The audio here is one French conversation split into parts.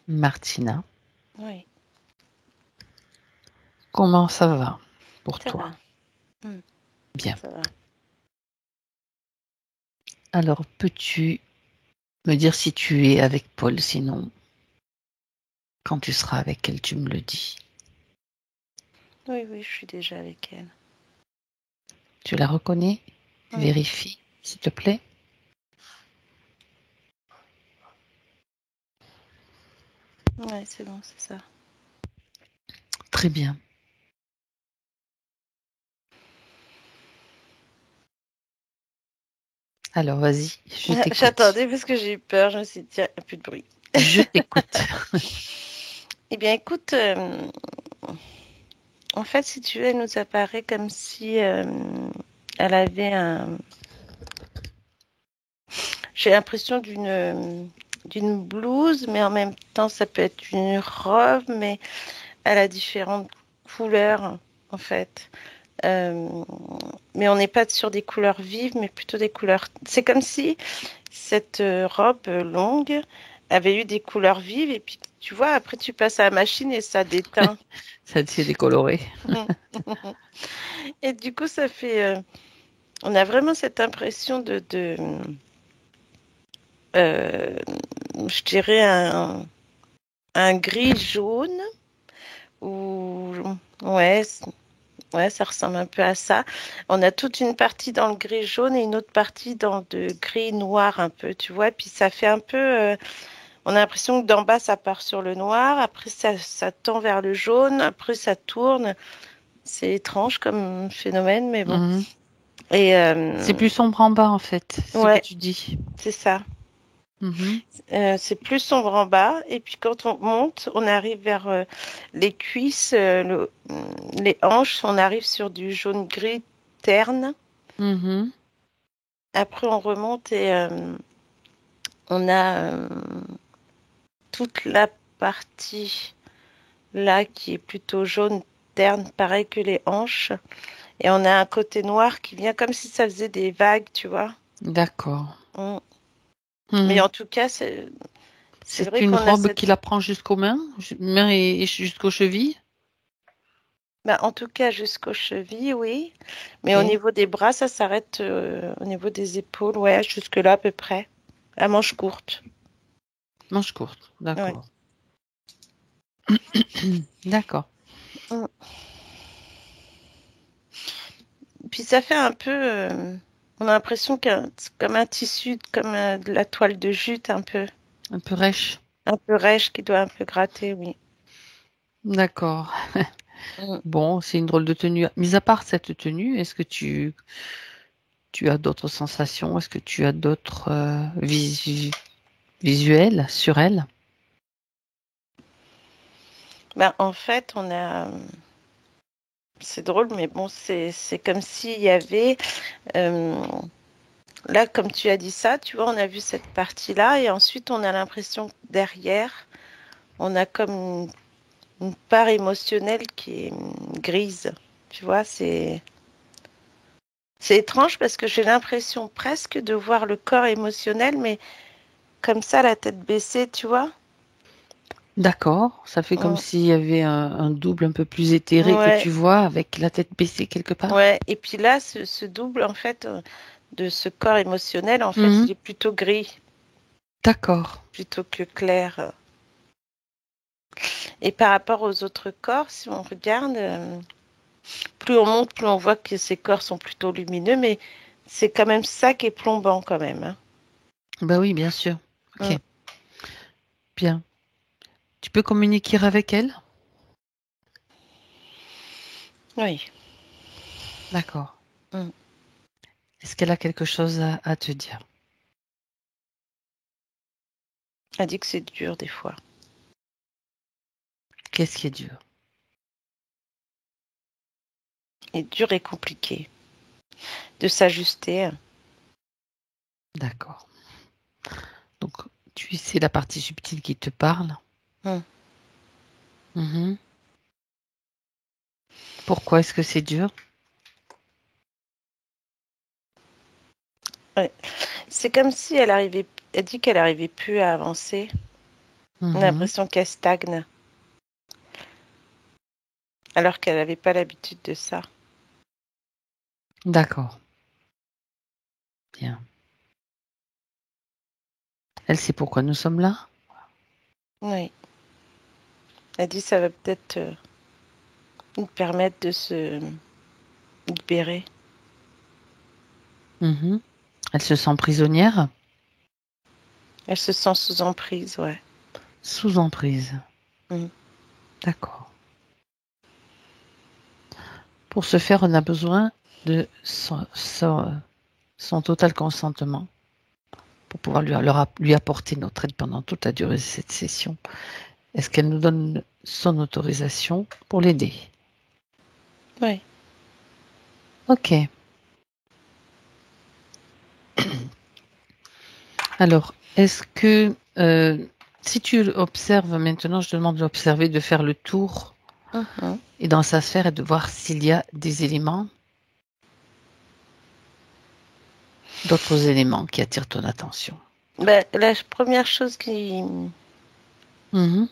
Martina, Oui, comment ça va pour ça toi? va. Hmm, Bien. ça va. Alors, peux-tu me dire si tu es avec Paul? Sinon, quand tu seras avec elle, tu me le dis. Oui, oui, je suis déjà avec elle. Tu la reconnais? Oui, Vérifie, s'il te plaît. ouais, c'est bon, c'est ça. Très bien. Alors, vas-y, je t'écoute. J'attendais parce que j'ai eu peur. Je me suis dit, tiens, il n'y a plus de bruit. Je t'écoute. Eh bien, écoute, en fait, si tu veux, elle nous apparaît comme si elle avait un. J'ai l'impression d'une blouse, mais en même temps, ça peut être une robe, mais elle a différentes couleurs, en fait. Euh, mais on n'est pas sur des couleurs vives, mais plutôt des couleurs. C'est comme si cette robe longue avait eu des couleurs vives, et puis tu vois, après tu passes à la machine et ça déteint. Ça s'est décoloré. Et du coup, ça fait. On a vraiment cette impression euh, je dirais, un gris jaune, ou. Ouais, ouais, ça ressemble un peu à ça. On a toute une partie dans le gris jaune et une autre partie dans le gris noir un peu, tu vois. Puis ça fait un peu, on a l'impression que d'en bas ça part sur le noir, après ça tend vers le jaune, après ça tourne. C'est étrange comme phénomène, mais bon. Mhm. Et C'est plus sombre en bas, en fait, c'est ce que ouais, tu dis. c'est ça. Mhm. C'est plus sombre en bas. Et puis quand on monte, on arrive vers les cuisses, les hanches, on arrive sur du jaune-gris terne. Mhm. Après, on remonte et on a toute la partie là qui est plutôt jaune terne, pareil que les hanches. Et on a un côté noir qui vient comme si ça faisait des vagues, tu vois. D'accord. Mm. Mais Mhm. en tout cas, c'est C'est vrai une qu'on a robe qui cette. la prend jusqu'aux mains, mains et jusqu'aux chevilles. Bah, en tout cas, jusqu'aux chevilles, oui. Mais au Ok. niveau des bras, ça s'arrête au niveau des épaules, ouais, jusque-là à peu près. À manche courte. Manche courte. Ouais. D'accord. D'accord. Mm. Puis ça fait un peu. On a l'impression c'est comme un tissu, comme de la toile de jute, un peu. Un peu rêche. Un peu rêche qui doit un peu gratter, oui. D'accord. Mm. Bon, c'est une drôle de tenue. Mis à part cette tenue, est-ce que tu as d'autres sensations? Est-ce que tu as d'autres visuels sur elle? Bah, en fait, on a. C'est drôle, mais bon, c'est comme s'il y avait. euh, Là, comme tu as dit ça, tu vois, on a vu cette partie-là, et ensuite, on a l'impression que derrière, on a comme une part émotionnelle qui est grise. Tu vois, c'est étrange parce que j'ai l'impression presque de voir le corps émotionnel, mais comme ça, la tête baissée, tu vois. D'accord. Ça fait comme Mm. s'il y avait un double un peu plus éthéré que Ouais, tu vois avec la tête baissée quelque part. ouais. Et puis là, ce double, en fait, de ce corps émotionnel, en fait, Mhm. il est plutôt gris, D'accord. plutôt que clair. Et par rapport aux autres corps, si on regarde, plus on monte, plus on voit que ces corps sont plutôt lumineux, mais c'est quand même ça qui est plombant quand même, hein. Bah oui, bien sûr. Mm. Ok. Bien. Tu peux communiquer avec elle? Oui. D'accord. Mm. Est-ce qu'elle a quelque chose à te dire? Elle dit que c'est dur des fois. Qu'est-ce qui est dur? Et dur et compliqué de s'ajuster. D'accord. Donc, c'est la partie subtile qui te parle. Mm. Mhm. Pourquoi est-ce que c'est dur? Ouais. C'est comme si elle dit qu'elle arrivait plus à avancer. On a Mhm. l'impression qu'elle stagne, alors qu'elle n'avait pas l'habitude de ça. D'accord. Bien. Elle sait pourquoi nous sommes là? Oui. Elle dit ça va peut-être nous permettre de se libérer. Mhm. Elle se sent prisonnière? Elle se sent sous emprise, ouais. Sous emprise. Mhm. D'accord. Pour ce faire, on a besoin de son total consentement pour pouvoir lui apporter notre aide pendant toute la durée de cette session. Est-ce qu'elle nous donne son autorisation pour l'aider? Oui. Ok. Alors, est-ce que si tu observes maintenant, je te demande d'observer, de faire le tour Mhm. et dans sa sphère et de voir s'il y a des éléments, d'autres éléments qui attirent ton attention. Ben, la première chose qui, Mhm.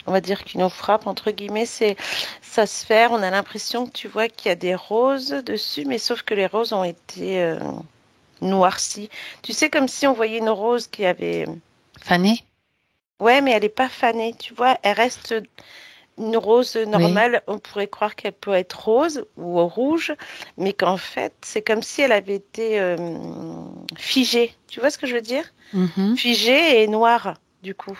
on va dire, qui nous frappe, entre guillemets, c'est sa sphère. On a l'impression que tu vois qu'il y a des roses dessus, mais sauf que les roses ont été noircies. Tu sais, comme si on voyait une rose qui avait... Fanny? Ouais, mais elle n'est pas fanée, tu vois. Elle reste une rose Oui. normale. On pourrait croire qu'elle peut être rose ou rouge, mais qu'en fait, c'est comme si elle avait été figée. Tu vois ce que je veux dire? Mhm. Figée et noire, du coup.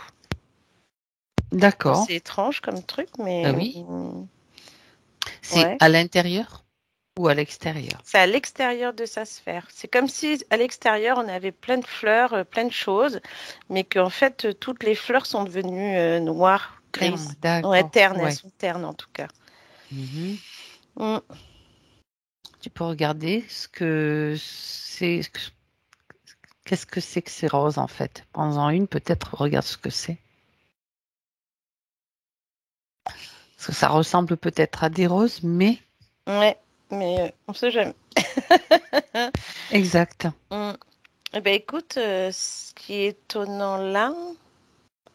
Bon, D'accord. c'est étrange comme truc, Ah mais oui. C'est ouais. à l'intérieur ou à l'extérieur? C'est à l'extérieur de sa sphère. C'est comme si à l'extérieur, on avait plein de fleurs, plein de choses, mais qu'en fait, toutes les fleurs sont devenues noires, Terme, grises. Ouais, d'accord. ternes, elles Ouais. sont ternes en tout cas. Mhm. Mm. Tu peux regarder ce que c'est. Qu'est-ce que c'est que ces roses en fait? Prends-en une, peut-être, regarde ce que c'est. Parce que ça ressemble peut-être à des roses, mais Ouais, mais on sait jamais. exact. Mm. Eh ben écoute, ce qui est étonnant là,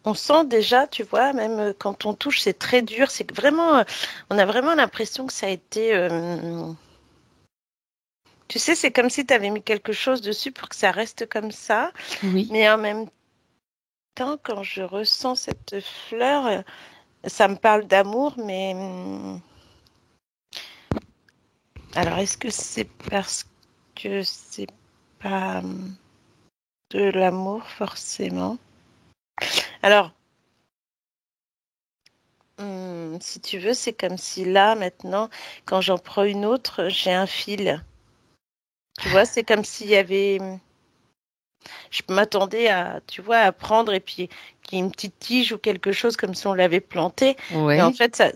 on sent déjà, tu vois, même quand on touche, c'est très dur. C'est que vraiment, on a vraiment l'impression que ça a été. Tu sais, c'est comme si tu avais mis quelque chose dessus pour que ça reste comme ça. Oui. Mais en même temps, quand je ressens cette fleur, ça me parle d'amour, mais alors est-ce que c'est parce que c'est pas de l'amour forcément? Alors, si tu veux, c'est comme si là, maintenant, quand j'en prends une autre, j'ai un fil. Tu vois, c'est comme s'il y avait. Je m'attendais à, tu vois, à prendre et puis qu'il y ait une petite tige ou quelque chose comme si on l'avait planté. Mais en Ouais. fait, ça,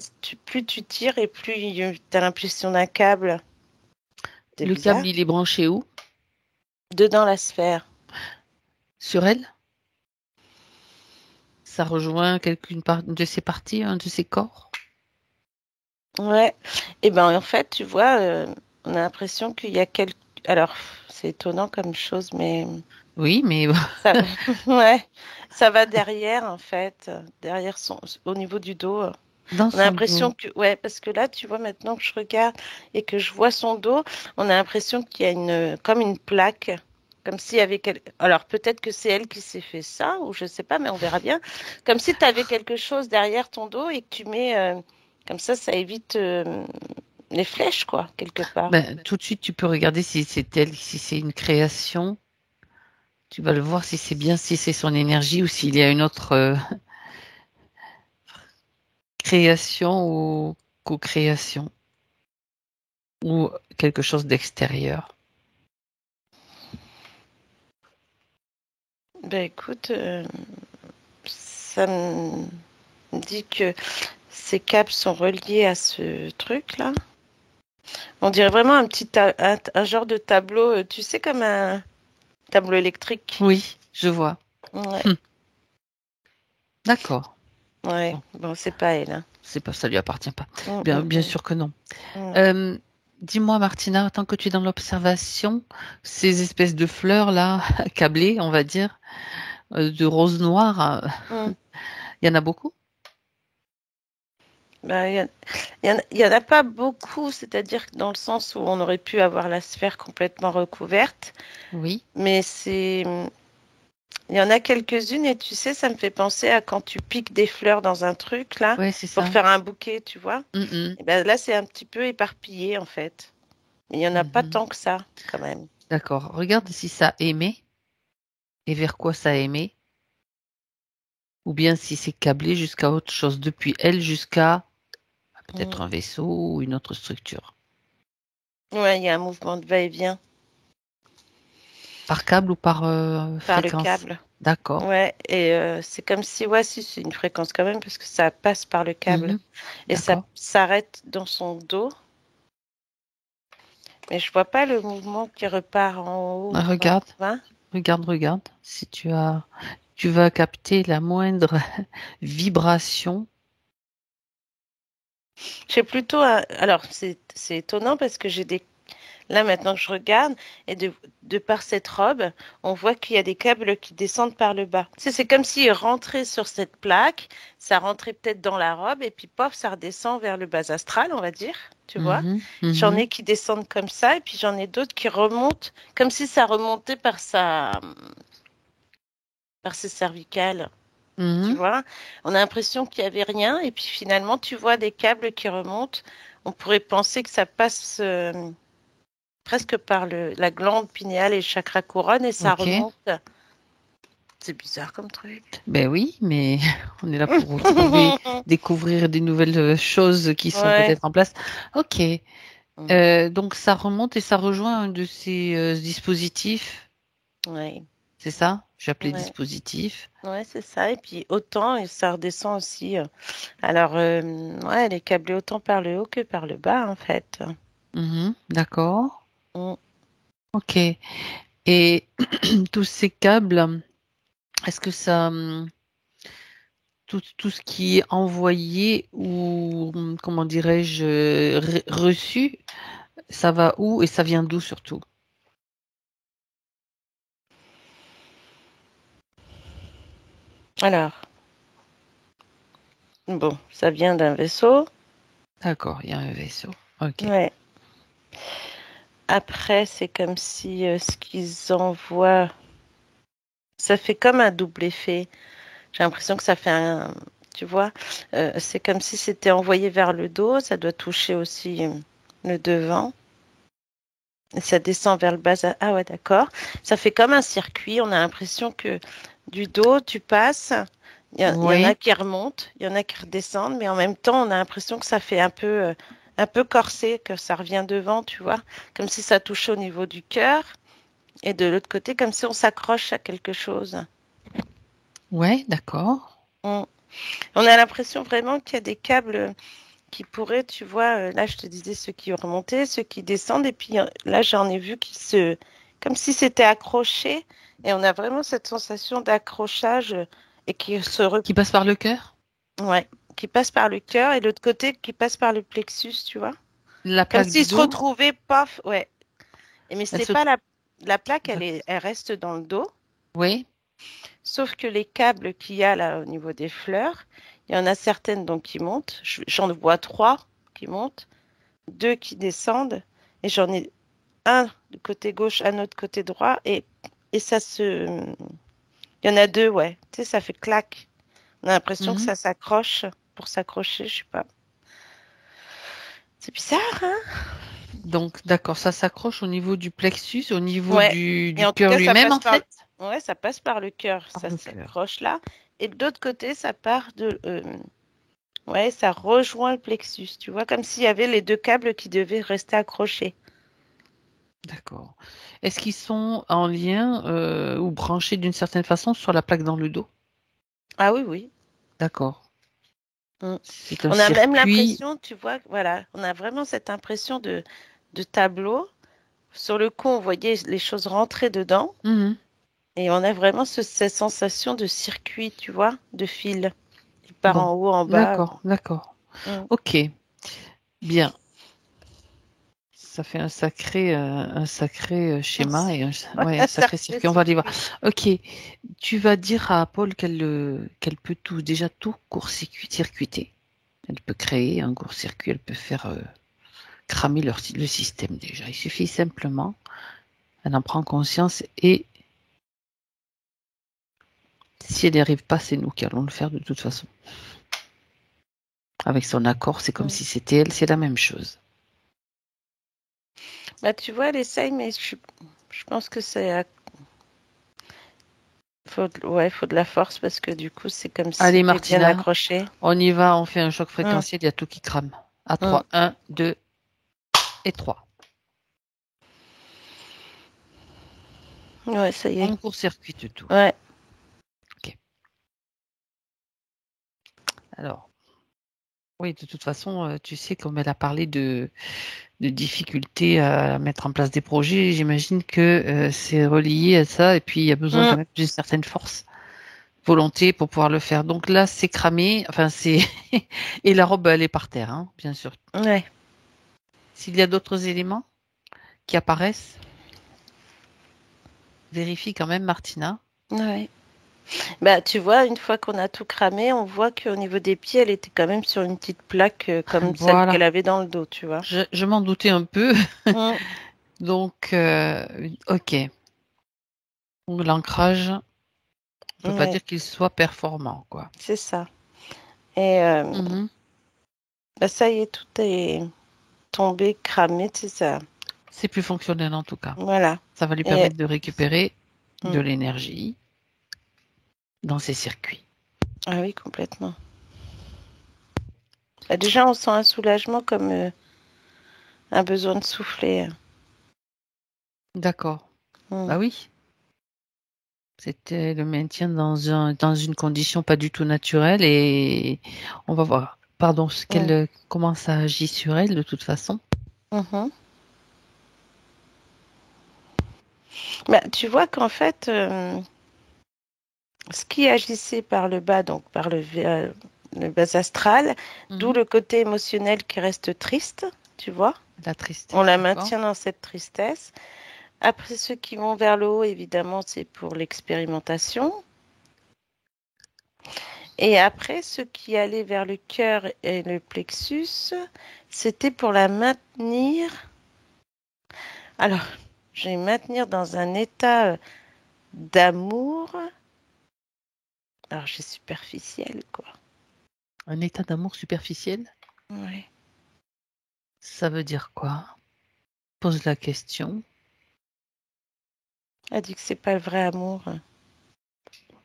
plus tu tires et plus tu as l'impression d'un câble. C'est Le câble, bizarre. il est branché où? Dedans la sphère. Sur elle? Ça rejoint une de ses parties, un de ses corps? Ouais. Et ben en fait, tu vois, on a l'impression qu'il y a quelque. Alors, c'est étonnant comme chose, mais Oui, mais ça, ouais, ça va derrière en fait, derrière au niveau du dos. dans On a son l'impression dos. que, ouais, parce que là, tu vois, maintenant que je regarde et que je vois son dos, on a l'impression qu'il y a comme une plaque, comme s'il y avait alors peut-être que c'est elle qui s'est fait ça, ou je sais pas, mais on verra bien. Comme si tu avais quelque chose derrière ton dos et que tu mets, comme ça évite les flèches, quoi, quelque part. Ben, tout de suite, tu peux regarder si c'est elle, si c'est une création. Tu vas le voir si c'est bien, si c'est son énergie ou s'il y a une autre création ou co-création ou quelque chose d'extérieur. Ben écoute, ça me dit que ces câbles sont reliés à ce truc-là. On dirait vraiment un petit un genre de tableau, tu sais, comme un tableau électrique. Oui, je vois. Ouais, Hum, d'accord. ouais. Bon, Bon, c'est pas elle, hein. c'est pas, ça lui appartient pas. Mm, Bien, mm, bien mm, sûr que non. mm. Euh, dis-moi, Martina, tant que tu es dans l'observation, ces espèces de fleurs là, câblées, on va dire, de rose noire, Mm. Il y en a beaucoup? Bah, il y en a pas beaucoup, c'est-à-dire que dans le sens où on aurait pu avoir la sphère complètement recouverte, Oui, mais il y en a quelques-unes et tu sais, ça me fait penser à quand tu piques des fleurs dans un truc là ouais, c'est pour ça. faire un bouquet, tu vois. Mhm, Et ben là, c'est un petit peu éparpillé en fait. Mais il y en a pas mhm. tant que ça quand même. D'accord. Regarde si ça émet et vers quoi ça émet, ou bien si c'est câblé jusqu'à autre chose, depuis elle jusqu'à Mm. peut-être un vaisseau ou une autre structure. Ouais, il y a un mouvement de va-et-vient Par câble ou par par le fréquence? câble. D'accord. Ouais, et c'est comme si, ouais, si c'est une fréquence quand même parce que ça passe par le câble Mhm, et ça d'accord. s'arrête dans son dos. Mais je vois pas le mouvement qui repart en haut ou en Regarde, bas. regarde. Si tu vas capter la moindre vibration. J'ai plutôt alors c'est étonnant parce que j'ai des là maintenant que je regarde et de par cette robe, on voit qu'il y a des câbles qui descendent par le bas. Tu sais, c'est comme s'ils rentraient sur cette plaque, ça rentrait peut-être dans la robe et puis pof, ça redescend vers le bas astral, on va dire, tu vois. Mhm, J'en mhm, ai qui descendent comme ça et puis j'en ai d'autres qui remontent comme si ça remontait par ses cervicales. Tu mhm. vois, on a l'impression qu'il n'y avait rien, et puis finalement, tu vois des câbles qui remontent. On pourrait penser que ça passe presque par la glande pinéale et le chakra couronne, et ça Ok. remonte. C'est bizarre comme truc. Ben oui, mais on est là pour trouver, découvrir des nouvelles choses qui sont Ouais. peut-être en place. Ok. Mm. Donc ça remonte et ça rejoint un de ces dispositifs. Ouais. C'est ça? J'ai appelé Ouais. dispositif. Ouais, c'est ça. Et puis autant, et ça redescend aussi. Alors, ouais, elle est câblée autant par le haut que par le bas, en fait. Mhm, d'accord. Mm. Ok. Et tous ces câbles, est-ce que ça, tout ce qui est envoyé ou, comment dirais-je, reçu, ça va où et ça vient d'où surtout? Alors, bon, ça vient d'un vaisseau. D'accord, il y a un vaisseau. Ok. Ouais. Après, c'est comme si ce qu'ils envoient, ça fait comme un double effet. J'ai l'impression que ça fait un, tu vois, c'est comme si c'était envoyé vers le dos, ça doit toucher aussi le devant, et ça descend vers le bas. Ah ouais, d'accord. Ça fait comme un circuit, on a l'impression que du dos, tu passes, il y en a Oui. qui remontent, il y en a qui redescendent, mais en même temps, on a l'impression que ça fait un peu corsé, que ça revient devant, tu vois, comme si ça touchait au niveau du cœur. Et de l'autre côté, comme si on s'accroche à quelque chose. Ouais, d'accord. On, on a l'impression vraiment qu'il y a des câbles qui pourraient, tu vois, là je te disais ceux qui remontaient, ceux qui descendent, et puis là j'en ai vu comme si c'était accroché, et on a vraiment cette sensation d'accrochage et qui Qui passe par le cœur? ouais, qui passe par le cœur, et l'autre côté qui passe par le plexus, tu vois. La Comme plaque s'ils du se dos? retrouvaient, paf, ouais. Mais Elle c'est se... pas la plaque, D'accord. elle reste dans le dos. Oui. Sauf que les câbles qu'il y a là au niveau des fleurs, il y en a certaines donc qui montent. J'en vois trois qui montent, deux qui descendent, et j'en ai un du côté gauche, un autre côté droit, et ça se... Il y en a deux, ouais. Tu sais, ça fait clac. On a l'impression que Mhm. ça s'accroche pour s'accrocher, je sais pas. C'est bizarre, hein? Donc, d'accord, ça s'accroche au niveau du plexus, au niveau Ouais. Et du en tout cœur cas, ça lui-même, passe en par fait, ouais, ça passe par le cœur, par ça le cœur. s'accroche là. Et de l'autre côté, ça part de ouais, ça rejoint le plexus, tu vois, comme s'il y avait les deux câbles qui devaient rester accrochés. D'accord. Est-ce qu'ils sont en lien ou branchés d'une certaine façon sur la plaque dans le dos? Ah oui, oui. D'accord. Mm. C'est un On a même circuit. l'impression, tu vois, voilà, on a vraiment cette impression de tableau. Sur le coup, on voyait les choses rentrer dedans Mhm. et on a vraiment cette sensation de circuit, tu vois, de fil qui part Bon, en haut, en bas. d'accord, d'accord. Mm. Ok, bien. Ça fait un sacré schéma et un Un sacré cercle circuit. On va aller voir. circuit. Ok, tu vas dire à Paul qu'elle peut déjà tout court-circuiter. Elle peut créer un court-circuit, elle peut faire cramer le système déjà. Il suffit simplement, elle en prend conscience et si elle n'y arrive pas, c'est nous qui allons le faire de toute façon. Avec son accord, c'est comme si c'était elle, c'est la même chose. Bah, tu vois, elle essaye, mais je pense que c'est... faut de la force parce que du coup, c'est comme si Allez, c'était bien Martina, accroché. on y va, on fait un choc fréquentiel, il y a tout qui crame. À 3, 1, 2 et 3. Ouais, ça y est. On court-circuite tout. Ouais. Ok. Alors, oui, de toute façon, tu sais, comme elle a parlé de difficultés à mettre en place des projets, j'imagine que c'est relié à ça et puis il y a besoin quand même d'une certaine force, volonté pour pouvoir le faire. Donc là, c'est cramé, enfin c'est et la robe elle est par terre, hein, bien sûr. Ouais. S'il y a d'autres éléments qui apparaissent, vérifie quand même, Martina. Ouais. Bah, tu vois, une fois qu'on a tout cramé, on voit qu'au niveau des pieds, elle était quand même sur une petite plaque comme celle Voilà. qu'elle avait dans le dos, tu vois. Je m'en doutais un peu. Donc, ok. Donc l'ancrage, on ne peut pas dire qu'il soit performant, quoi. C'est ça. Et bah, ça y est, tout est tombé, cramé, c'est ça. C'est plus fonctionnel en tout cas. Voilà. Ça va lui permettre de récupérer de l'énergie dans ses circuits. Ah oui, complètement. Bah, déjà, on sent un soulagement comme un besoin de souffler. D'accord. Bah oui. C'était le maintien dans une condition pas du tout naturelle et on va voir. Pardon, comment ça agit sur elle de toute façon. Bah, tu vois qu'en fait, ce qui agissait par le bas, donc par le bas astral, d'où le côté émotionnel qui reste triste, tu vois. La tristesse. On la maintient dans cette tristesse. Après, ceux qui vont vers le haut, évidemment, c'est pour l'expérimentation. Et après, ceux qui allaient vers le cœur et le plexus, c'était pour la maintenir. Alors, je vais maintenir dans un état d'amour. Alors, j'ai superficiel, quoi. Un état d'amour superficiel? Oui. Ça veut dire quoi? Pose la question. Elle dit que c'est pas le vrai amour.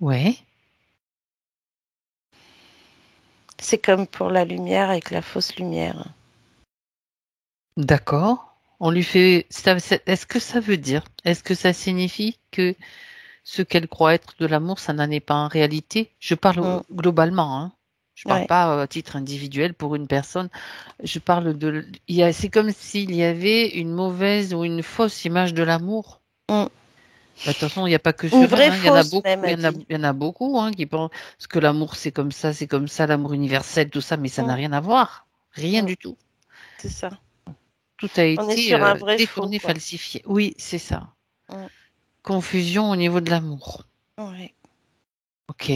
Ouais. C'est comme pour la lumière avec la fausse lumière. D'accord. On lui fait. Est-ce que ça veut dire? Est-ce que ça signifie que ce qu'elle croit être de l'amour, ça n'en est pas en réalité? Je parle globalement, hein. Je parle pas à titre individuel pour une personne. Je parle c'est comme s'il y avait une mauvaise ou une fausse image de l'amour. De toute façon, il n'y a pas que sur elle, hein. Il y en a beaucoup, il y en a beaucoup hein, qui pensent que l'amour c'est comme ça, l'amour universel, tout ça, mais ça n'a rien à voir. Rien du tout. C'est ça. Tout a On est été sur un vrai détourné, faux, falsifié. Oui, c'est ça. Confusion au niveau de l'amour. Oui. Ok.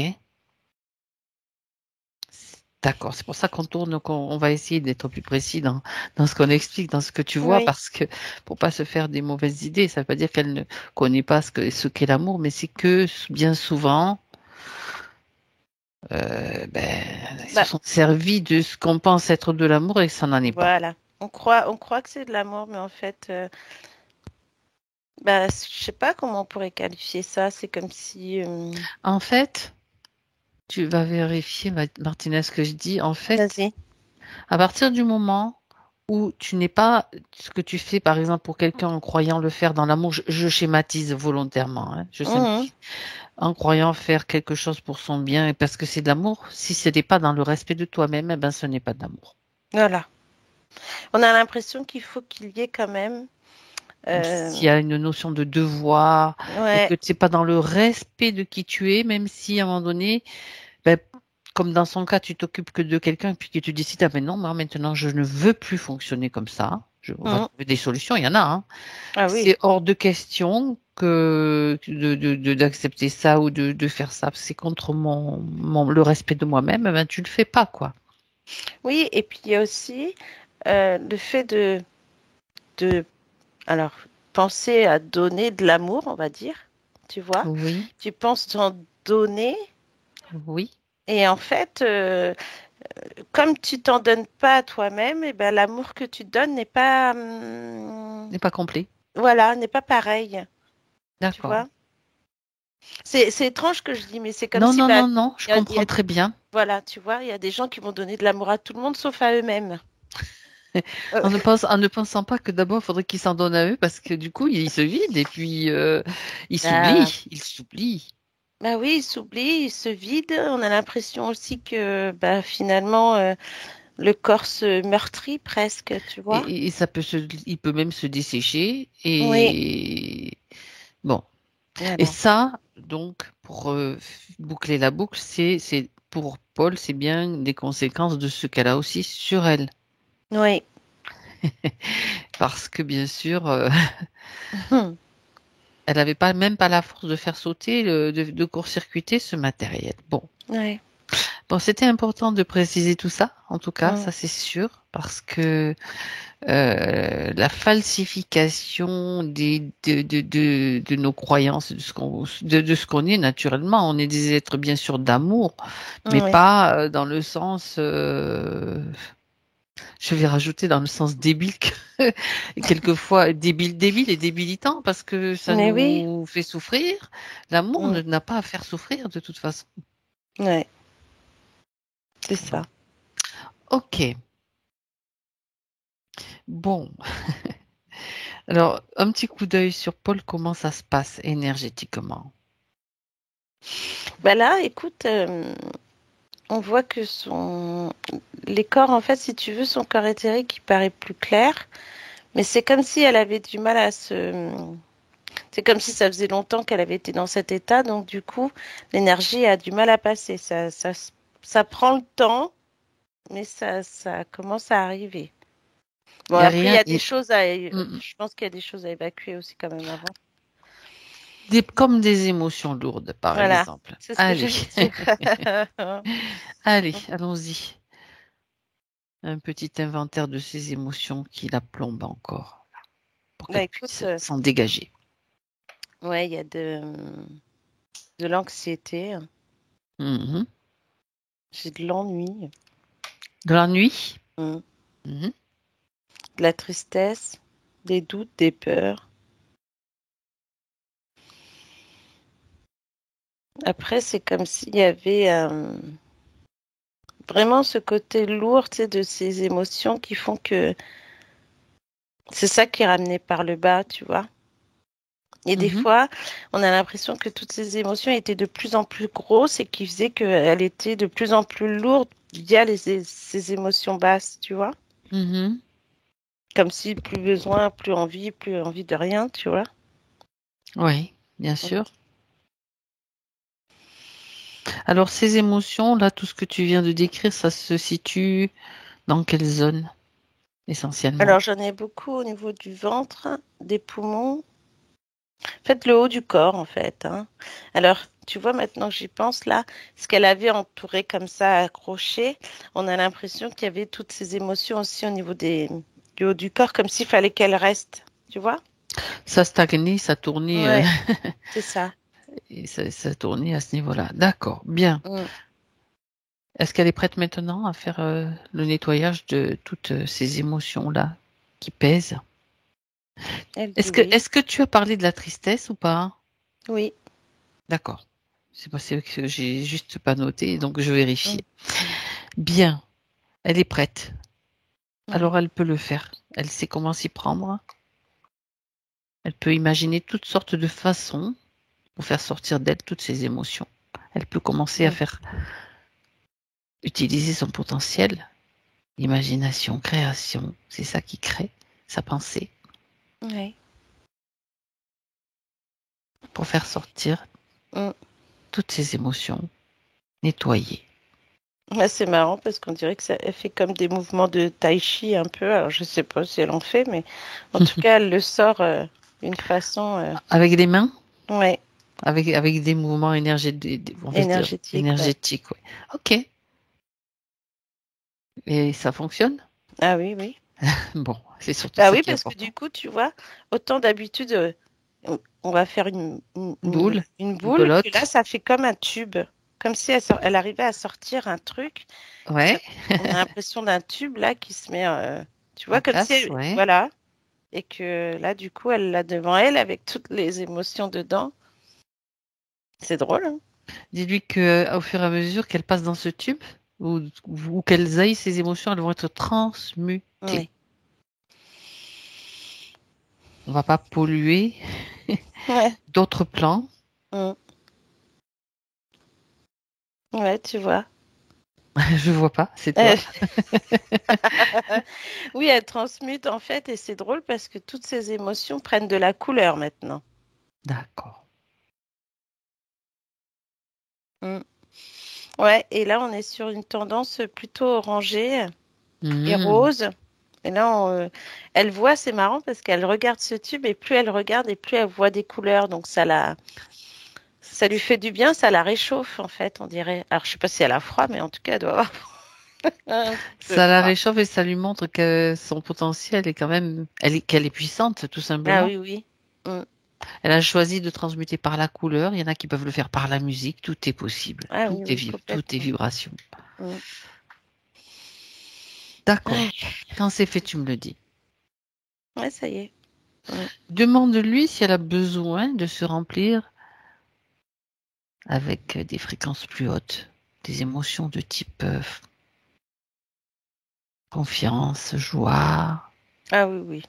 D'accord, c'est pour ça qu'on va essayer d'être plus précis dans ce qu'on explique, dans ce que tu vois, parce que pour pas se faire des mauvaises idées, ça veut pas dire qu'elle ne connaît pas ce qu'est l'amour, mais c'est que bien souvent, ils se sont servis de ce qu'on pense être de l'amour et que ça n'en est pas. Voilà. On croit que c'est de l'amour, mais en fait, je sais pas comment on pourrait qualifier ça. C'est comme si. En fait, tu vas vérifier, Martina, ce que je dis. En fait, à partir du moment où tu n'es pas ce que tu fais, par exemple, pour quelqu'un en croyant le faire dans l'amour, je schématise volontairement, hein, je simplifie, en croyant faire quelque chose pour son bien et parce que c'est de l'amour, si ce n'est pas dans le respect de toi-même, eh ben, ce n'est pas de l'amour. Voilà. On a l'impression qu'il faut qu'il y ait quand même. S'il y a une notion de devoir et que tu n'es pas dans le respect de qui tu es, même si à un moment donné, ben, comme dans son cas, tu t'occupes que de quelqu'un et puis que tu décides, ah ben non, moi maintenant je ne veux plus fonctionner comme ça. On va trouver des solutions, il y en a. Hein. Ah oui. C'est hors de question que d'accepter ça ou de faire ça. C'est contre le respect de moi-même. Ben, tu le fais pas, quoi. Oui, et puis il y a aussi le fait alors, penser à donner de l'amour, on va dire, tu vois. Oui, Tu penses t'en donner, oui. et en fait, comme tu t'en donnes pas à toi-même, et ben l'amour que tu donnes n'est pas, N'est pas complet. voilà, n'est pas pareil, tu D'accord. vois. C'est étrange que je dis, mais c'est comme Non, si, non, bah, non, non, je comprends très bien. voilà, tu vois, il y a des gens qui vont donner de l'amour à tout le monde sauf à eux-mêmes. Euh, En ne pensant pas que d'abord, il faudrait qu'ils s'en donnent à eux parce que du coup, ils se vident et puis ils bah, s'oublient. Ils s'oublient. bah oui, ils s'oublient, ils se vident. On a l'impression aussi que bah, finalement, le corps se meurtrit presque, tu vois. Et il peut même se dessécher. Oui, Et bon. Et voilà. ça, donc, pour boucler la boucle, c'est pour Paul, c'est bien des conséquences de ce qu'elle a aussi sur elle. Oui. Parce que bien sûr, elle n'avait pas même pas la force de faire sauter, de court-circuiter ce matériel. Bon. Oui. Bon, c'était important de préciser tout ça, en tout cas, Mm. ça c'est sûr, parce que la falsification de nos croyances, de ce qu'on est naturellement, on est des êtres bien sûr d'amour, mais Oui. pas dans le sens, je vais rajouter dans le sens débile, quelquefois débile et débilitant, parce que ça Mais oui. nous fait souffrir. L'amour Mm. n'a pas à faire souffrir de toute façon. Ouais, c'est Bon, ça. ok. Bon, alors un petit coup d'œil sur Paul, comment ça se passe énergétiquement? Bah là, écoute, on voit que les corps, en fait, si tu veux, son corps éthérique, il paraît plus clair, mais c'est comme si elle avait du mal à se. C'est comme si ça faisait longtemps qu'elle avait été dans cet état, donc du coup, l'énergie a du mal à passer. Ça prend le temps, mais ça commence à arriver. Bon, Il n'y a après, il y rien. a des choses à. Mm, Je pense qu'il y a des choses à évacuer aussi quand même avant. comme des émotions lourdes, par Voilà, exemple. c'est ce que Allez, j'allais dire. allez, allons-y. Un petit inventaire de ces émotions qui la plombent encore, pour Bah qu'elle écoute, puisse s'en dégager. ouais, il y a de l'anxiété, Mhm. j'ai de l'ennui, De l'ennui. mm, Mhm. de la tristesse, des doutes, des peurs. Après, c'est comme s'il y avait vraiment ce côté lourd, tu sais, de ces émotions qui font que c'est ça qui est ramené par le bas, tu vois. Et des Mhm. fois, on a l'impression que toutes ces émotions étaient de plus en plus grosses et qui faisait qu'elle était de plus en plus lourde via ces émotions basses, tu vois. Mhm. Comme si plus besoin, plus envie de rien, tu vois. Oui, bien sûr. Alors, ces émotions, là, tout ce que tu viens de décrire, ça se situe dans quelle zone, essentiellement? Alors, j'en ai beaucoup au niveau du ventre, des poumons, en fait, le haut du corps, en fait, hein. Alors, tu vois, maintenant que j'y pense, là, ce qu'elle avait entouré comme ça, accroché, on a l'impression qu'il y avait toutes ces émotions aussi au niveau du haut du corps, comme s'il fallait qu'elles restent, tu vois? Ça stagnait, ça tournait, Ouais, c'est ça. et ça tournait à ce niveau-là. D'accord, bien. Mm. Est-ce qu'elle est prête maintenant à faire le nettoyage de toutes ces émotions-là qui pèsent? Elle dit oui. Est-ce que tu as parlé de la tristesse ou pas? Oui. D'accord. C'est possible que j'ai juste pas noté, donc je Mm. vérifie. Bien, elle est prête. Ouais. Alors elle peut le faire. Elle sait comment s'y prendre. Elle peut imaginer toutes sortes de façons pour faire sortir d'elle toutes ces émotions. Elle peut commencer à Mm. faire utiliser son potentiel, imagination, création. C'est ça qui crée sa pensée Ouais. pour faire sortir Mm. toutes ces émotions nettoyées. Ouais, c'est marrant parce qu'on dirait que ça elle fait comme des mouvements de tai chi un peu. Alors, je sais pas si elle en fait, mais en tout cas, elle le sort d'une façon Avec les mains? ouais, Avec des mouvements énergétiques, on va dire, énergétique. Ouais. énergétiques, ouais. Ok. Et ça fonctionne? Ah oui, oui. Bon, c'est surtout Bah ça oui, qui est parce que important. du coup, tu vois, autant d'habitude, on va faire Boule, une une boule, que là, pelote. ça fait comme un tube. Comme si elle arrivait à sortir un truc. Ça- Ouais, on a l'impression d'un tube là qui se met, tu vois, en comme si, place, ouais. voilà. Et que là, du coup, elle l'a devant elle avec toutes les émotions dedans. C'est drôle, hein? Dis-lui que au fur et à mesure qu'elle passe dans ce tube, ou qu'elles aillent, ces émotions, elles vont être transmutées. Oui. On va pas polluer Ouais. d'autres plans. Mm. Ouais, tu vois. Je vois pas, c'est Euh, toi. Oui, elle transmute en fait, et c'est drôle parce que toutes ces émotions prennent de la couleur maintenant. D'accord. Mm. Ouais, et là, on est sur une tendance plutôt orangée et Hmm. rose. Et là, elle voit, c'est marrant parce qu'elle regarde ce tube et plus elle regarde et plus elle voit des couleurs. Donc ça lui fait du bien, ça la réchauffe en fait, on dirait. Alors, je sais pas si elle a froid, mais en tout cas, elle doit avoir un petit peu Ça la froid. réchauffe et ça lui montre que son potentiel est quand même, qu'elle est puissante, tout Ah simplement. oui, oui. Mm. Elle a choisi de transmuter par la couleur. Il y en a qui peuvent le faire par la musique. Tout est possible. Ah oui, oui, Tout est complètement. vibration. Mm. D'accord. Ouais, Quand c'est fait, tu me le dis. ouais, ça y est. Mm. Demande-lui si elle a besoin de se remplir avec des fréquences plus hautes, des émotions de type confiance, joie, Ah oui, oui.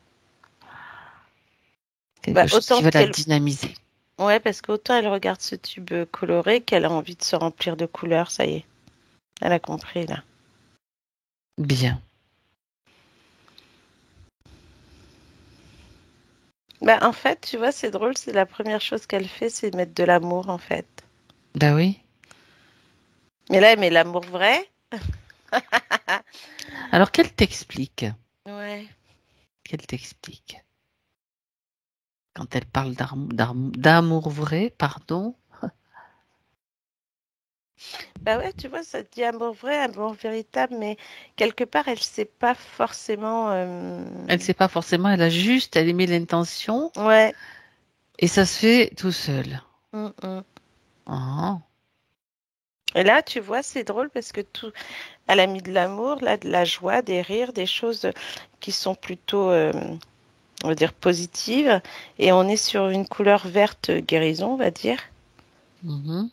Bah, quelque chose autant qui va la qu'elle... dynamiser. Ouais, parce qu'autant elle regarde ce tube coloré qu'elle a envie de se remplir de couleurs, ça y est. Elle a compris, là. Bien. Bah, en fait, tu vois, c'est drôle, c'est la première chose qu'elle fait, c'est mettre de l'amour, en fait. Ben oui. Mais là, elle met l'amour vrai. Alors qu'elle t'explique, Ouais. qu'elle t'explique. Quand elle parle d'amour vrai, pardon, Bah ouais, tu vois, ça te dit amour vrai, amour véritable, mais quelque part, elle sait pas forcément. elle sait pas forcément, elle émet l'intention Ouais. et ça se fait tout seul. Mm, mm. Ah, Et là, tu vois, c'est drôle parce que tout, elle a mis de l'amour, là, de la joie, des rires, des choses qui sont plutôt, on va dire, positives. Et on est sur une couleur verte guérison, on va dire. mhm.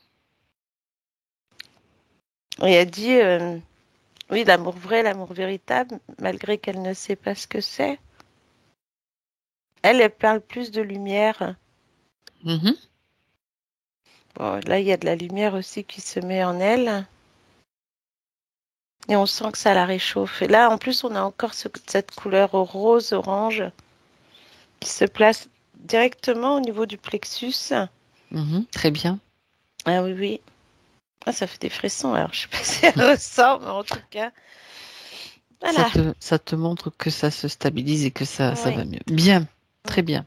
Et elle dit, oui, l'amour vrai, l'amour véritable, malgré qu'elle ne sait pas ce que c'est. Elle parle plus de lumière. Mhm. Bon, là, il y a de la lumière aussi qui se met en elle. Et on sent que ça la réchauffe. Et là, en plus, on a encore cette couleur rose-orange qui se place directement au niveau du plexus. Mhm. Très bien. Ah oui, oui. Ah, ça fait des frissons. Alors, je sais pas si elle ressort, mais en tout cas, voilà. Ça te montre que ça se stabilise et que ça Oui. va mieux. Bien, Mm. très bien.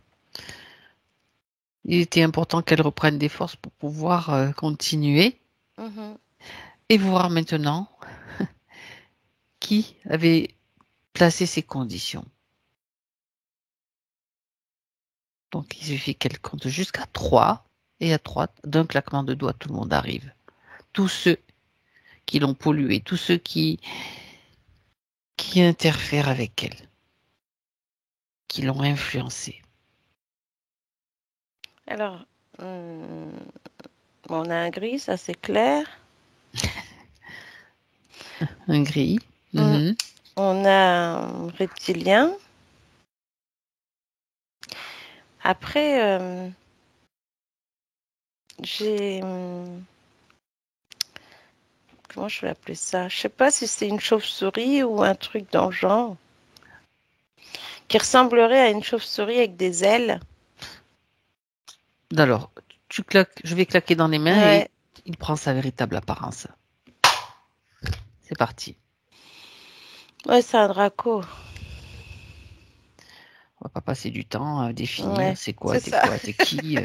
Il était important qu'elle reprenne des forces pour pouvoir continuer Mhm. et voir maintenant qui avait placé ces conditions. Donc, il suffit qu'elle compte jusqu'à 3 et à 3, d'un claquement de doigts, tout le monde arrive. Tous ceux qui l'ont polluée, tous ceux qui interfèrent avec elle, qui l'ont influencée. Alors, hum, bon, on a un gris, ça c'est clair. Un gris. Hum, Mhm. On a un reptilien. Après, j'ai... comment je vais appeler ça? Je sais pas si c'est une chauve-souris ou un truc dans le genre, qui ressemblerait à une chauve-souris avec des ailes. Alors, tu claques, je vais claquer dans les mains et Ouais. il prend sa véritable apparence. c'est parti. Ouais, c'est un Draco. On va pas passer du temps à définir Ouais, c'est c'est ça. quoi, t'es qui,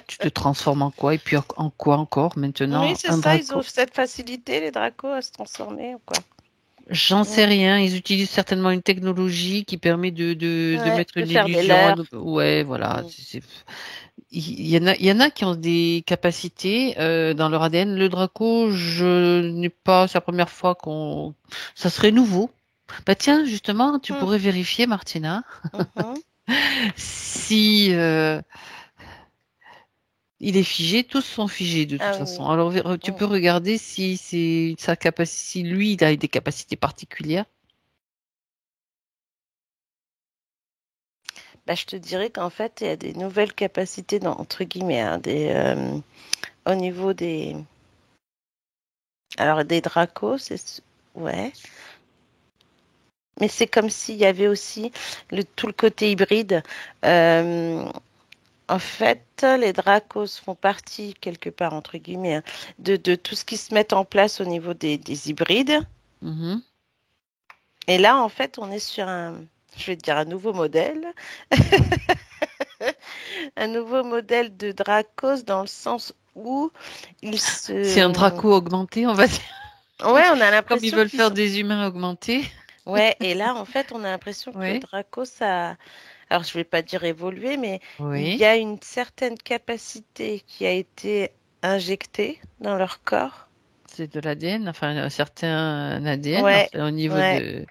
tu te transformes en quoi, et puis en quoi encore Oui, maintenant, c'est un ça. Ils ont Draco. cette facilité, les Dracos, à se transformer ou quoi. J'en sais Mm. rien, ils utilisent certainement une technologie qui permet de Ouais, mettre de une faire des illusion. leurres. Ouais, voilà. Mm. Il y en a qui ont des capacités dans leur ADN. Le Draco, je n'ai pas, c'est la première fois ça serait nouveau. Bah tiens, justement, tu Mm. pourrais vérifier, Martina, Mhm. si il est figé, tous sont figés de toute Ah oui. façon. Alors tu Mm. peux regarder si c'est sa capacité, si lui il a des capacités particulières. Bah, je te dirais qu'en fait, il y a des nouvelles capacités, entre guillemets, hein, au niveau des. Alors, des Dracos, ouais. Mais c'est comme s'il y avait aussi tout le côté hybride. Euh, En fait, les Dracos font partie, quelque part, entre guillemets, hein, de tout ce qui se met en place au niveau des hybrides. Mhm. Et là, en fait, on est sur je vais te dire, un nouveau modèle. Un nouveau modèle de Dracos dans le sens où ils C'est un se... Draco augmenté, on va dire. Ouais, on a Comme ils l'impression veulent qu'ils faire sont... des humains augmentés. Ouais, et là, en fait, on a l'impression que le Oui. Draco, ça... Alors, je vais pas dire évoluer, mais il y Oui. a une certaine capacité qui a été injectée dans leur corps. C'est de l'ADN, enfin un certain ADN, Ouais, enfin, au niveau ouais,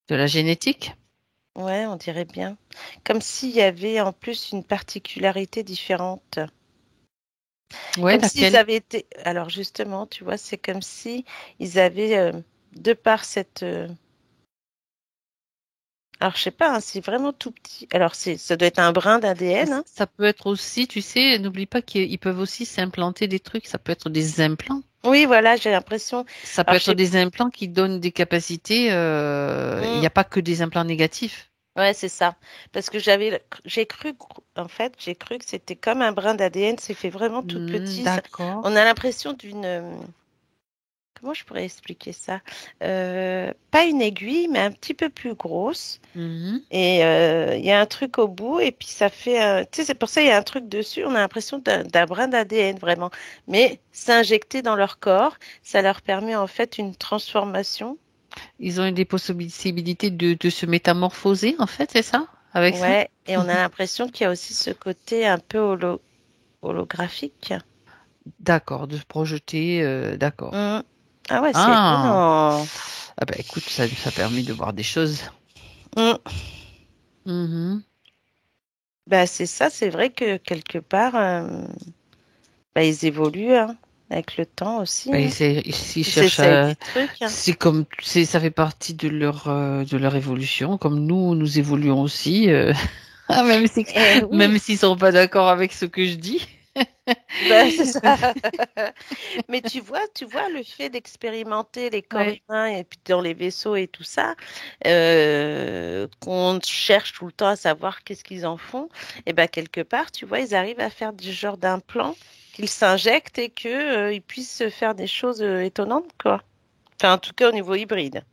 de la génétique. ouais, on dirait bien. Comme s'il y avait en plus une particularité différente. Ouais, Comme s'ils laquelle? avaient été... Alors, justement, tu vois, c'est comme si ils avaient, de par cette... Alors, je sais pas, hein, c'est vraiment tout petit. Alors, ça doit être un brin d'ADN, hein. Ça peut être aussi, tu sais, n'oublie pas qu'ils peuvent aussi s'implanter des trucs. Ça peut être des implants. Oui, voilà, j'ai l'impression. Ça peut Alors, je être sais. des implants qui donnent des capacités. Il n'y Hmm, a pas que des implants négatifs. ouais, c'est ça. Parce que j'ai cru, en fait, j'ai cru que c'était comme un brin d'ADN. C'est fait vraiment tout petit. D'accord. On a l'impression d'une. Comment je pourrais expliquer ça? Pas une aiguille, mais un petit peu plus grosse. Mhm. Et il y a un truc au bout, et puis ça fait. Tu sais, c'est pour ça il y a un truc dessus. On a l'impression d'un brin d'ADN, vraiment. Mais c'est injecté dans leur corps. Ça leur permet en fait une transformation. Ils ont eu des possibilités de se métamorphoser, en fait, c'est ça? Avec ça? Ouais, et on a l'impression qu'il y a aussi ce côté un peu holographique. D'accord, de se projeter, d'accord. Mm. Ah ouais, c'est Ah, étonnant. ah bah écoute, ça permet de voir des choses. Mm. Mhm. Bah, c'est ça, c'est vrai que quelque part, bah, ils évoluent hein, avec le temps aussi. Et Hein. s'ils Ils cherchent s'essayent des trucs. Hein. c'est comme, ça fait partie de leur évolution, comme nous évoluons aussi, ah, Eh oui, même s'ils sont pas d'accord avec ce que je dis. bah, c'est ça. Mais tu vois, le fait d'expérimenter les corps Ouais. humains et puis dans les vaisseaux et tout ça, qu'on cherche tout le temps à savoir qu'est-ce qu'ils en font, et ben quelque part, tu vois, ils arrivent à faire du genre d'implant qu'ils s'injectent et que, ils puissent faire des choses étonnantes, quoi. Enfin, en tout cas, au niveau hybride.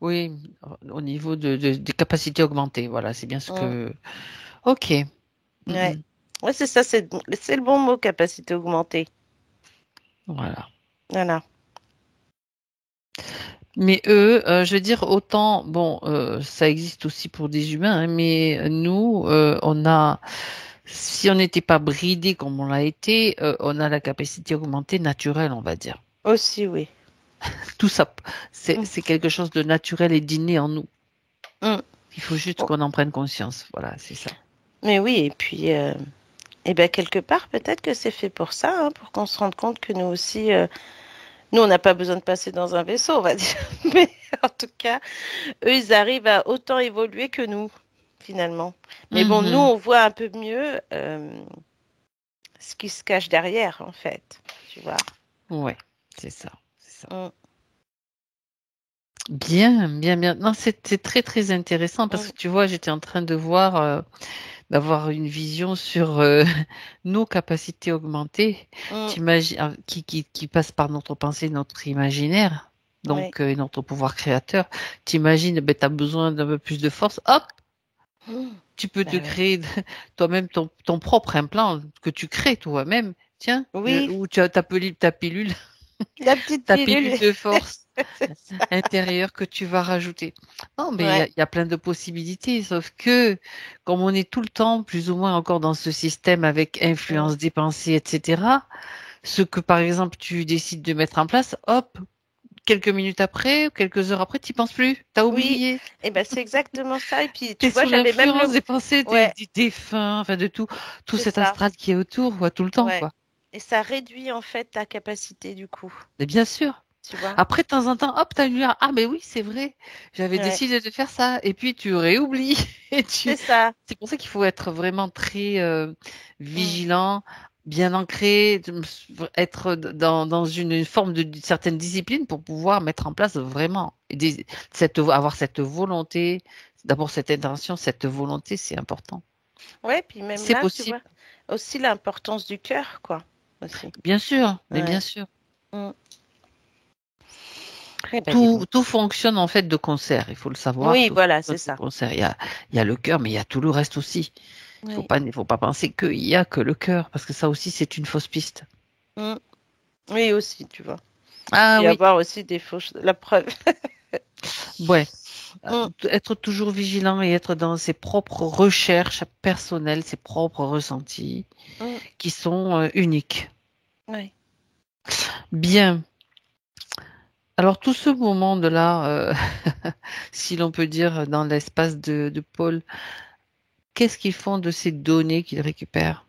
Oui, au niveau des capacités augmentées, voilà, c'est bien ce Mm. que. Ok. Ouais. Mhm. Ouais, c'est ça, c'est le bon mot, capacité augmentée. Voilà. Voilà. Mais eux, je veux dire, autant, bon, ça existe aussi pour des humains, hein, mais nous, si on n'était pas bridé comme on l'a été, on a la capacité augmentée naturelle, on va dire. Aussi, oui. Tout ça, Mm. c'est quelque chose de naturel et d'inné en nous. Mm. Il faut juste Bon. qu'on en prenne conscience. Voilà, c'est ça. Mais oui, et puis, et ben quelque part, peut-être que c'est fait pour ça, hein, pour qu'on se rende compte que nous aussi, nous, on n'a pas besoin de passer dans un vaisseau, on va dire. Mais en tout cas, eux, ils arrivent à autant évoluer que nous, finalement. Mais bon, nous, Mhm. on voit un peu mieux ce qui se cache derrière, en fait. Tu vois. Ouais, c'est ça. C'est ça. Mm, Bien, bien, bien. Non, c'est très, très intéressant parce mm, que tu vois, j'étais en train de voir. d'avoir une vision sur nos capacités augmentées, qui passent par notre pensée, notre imaginaire, Oui. donc notre pouvoir créateur. T'imagines, ben, tu as besoin d'un peu plus de force, hop, tu peux te Bah ouais. créer toi-même ton propre implant que tu crées toi-même. Tiens, Oui, ou tu as ta pilule, la petite ta pilule pilule. de force C'est ça. intérieure que tu vas rajouter. Non, mais Ouais. il y a plein de possibilités, sauf que comme on est tout le temps plus ou moins encore dans ce système avec Mm. influence des pensées, etc., ce que par exemple tu décides de mettre en place, hop, quelques minutes après, quelques heures après, tu penses plus, t'as Oui, oublié. et ben c'est exactement ça. Et puis, T'es tu vois, sous j'avais même l'influence le... des pensées Ouais, des défunts, enfin de tout c'est cet ça. astral qui est autour, quoi, tout le temps, Ouais. quoi. Et ça réduit en fait ta capacité du coup, Mais bien sûr. tu vois. Après, de temps en temps, hop, t'as une lumière. Ah, mais oui, c'est vrai. J'avais Ouais, décidé de faire ça. Et puis, tu réoublies. Et c'est ça. c'est pour ça qu'il faut être vraiment très Mm. vigilant, bien ancré, être dans une forme de certaine discipline pour pouvoir mettre en place vraiment avoir cette volonté. D'abord, cette intention, cette volonté, c'est important. Ouais, puis même C'est là, tu possible. vois, aussi l'importance du cœur, quoi, aussi. Bien sûr, mais bien Ouais. sûr. Mm. Eh ben, dis donc. Tout fonctionne en fait de concert, il faut le savoir, Oui, tout voilà, c'est fonctionne de ça. concert. Il y a le cœur, mais il y a tout le reste aussi. Oui. Il faut pas penser qu'il y a que le cœur, parce que ça aussi c'est une fausse piste. Mm. Oui, aussi, tu vois. Il peut Ah y oui, avoir aussi des fausses... La preuve. ouais. Mm. Être toujours vigilant et être dans ses propres recherches personnelles, ses propres ressentis, Mm. qui sont uniques. Oui. Bien. Alors tout ce moment de là, si l'on peut dire, dans l'espace de Paul, qu'est-ce qu'ils font de ces données qu'ils récupèrent?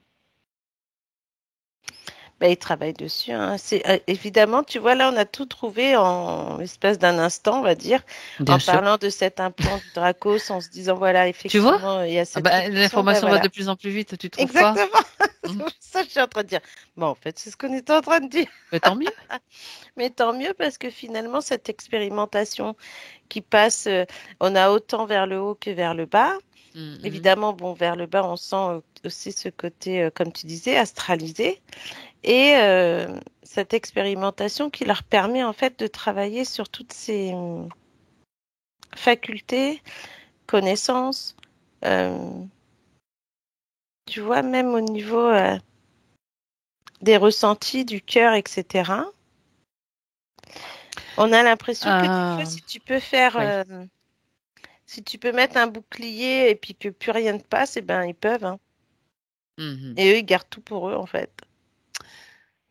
Ben, il travaille dessus, hein. C'est, évidemment, tu vois, là, on a tout trouvé en l'espace d'un instant, on va dire, en Bien sûr. parlant de cet implant du Dracos, en se disant, voilà, Tu vois? effectivement, il y a Ah cette bah, réduction. Ben l'information va voilà. de plus en plus vite, tu trouves pas? Exactement. Mhm. C'est ça que je suis en train de dire. Bon, en fait, c'est ce qu'on était en train de dire. Mais tant mieux. Mais tant mieux parce que finalement, cette expérimentation qui passe, on a autant vers le haut que vers le bas. Mhm. Évidemment, bon, vers le bas, on sent aussi ce côté, comme tu disais, astralisé. Et cette expérimentation qui leur permet en fait de travailler sur toutes ces facultés, connaissances, euh, tu vois, même au niveau des ressentis du cœur, etc. On a l'impression que des fois, Ah, si tu peux faire, oui. si tu peux mettre un bouclier et puis que plus rien ne passe, eh ben ils peuvent, hein. Mhm. Et eux, ils gardent tout pour eux en fait.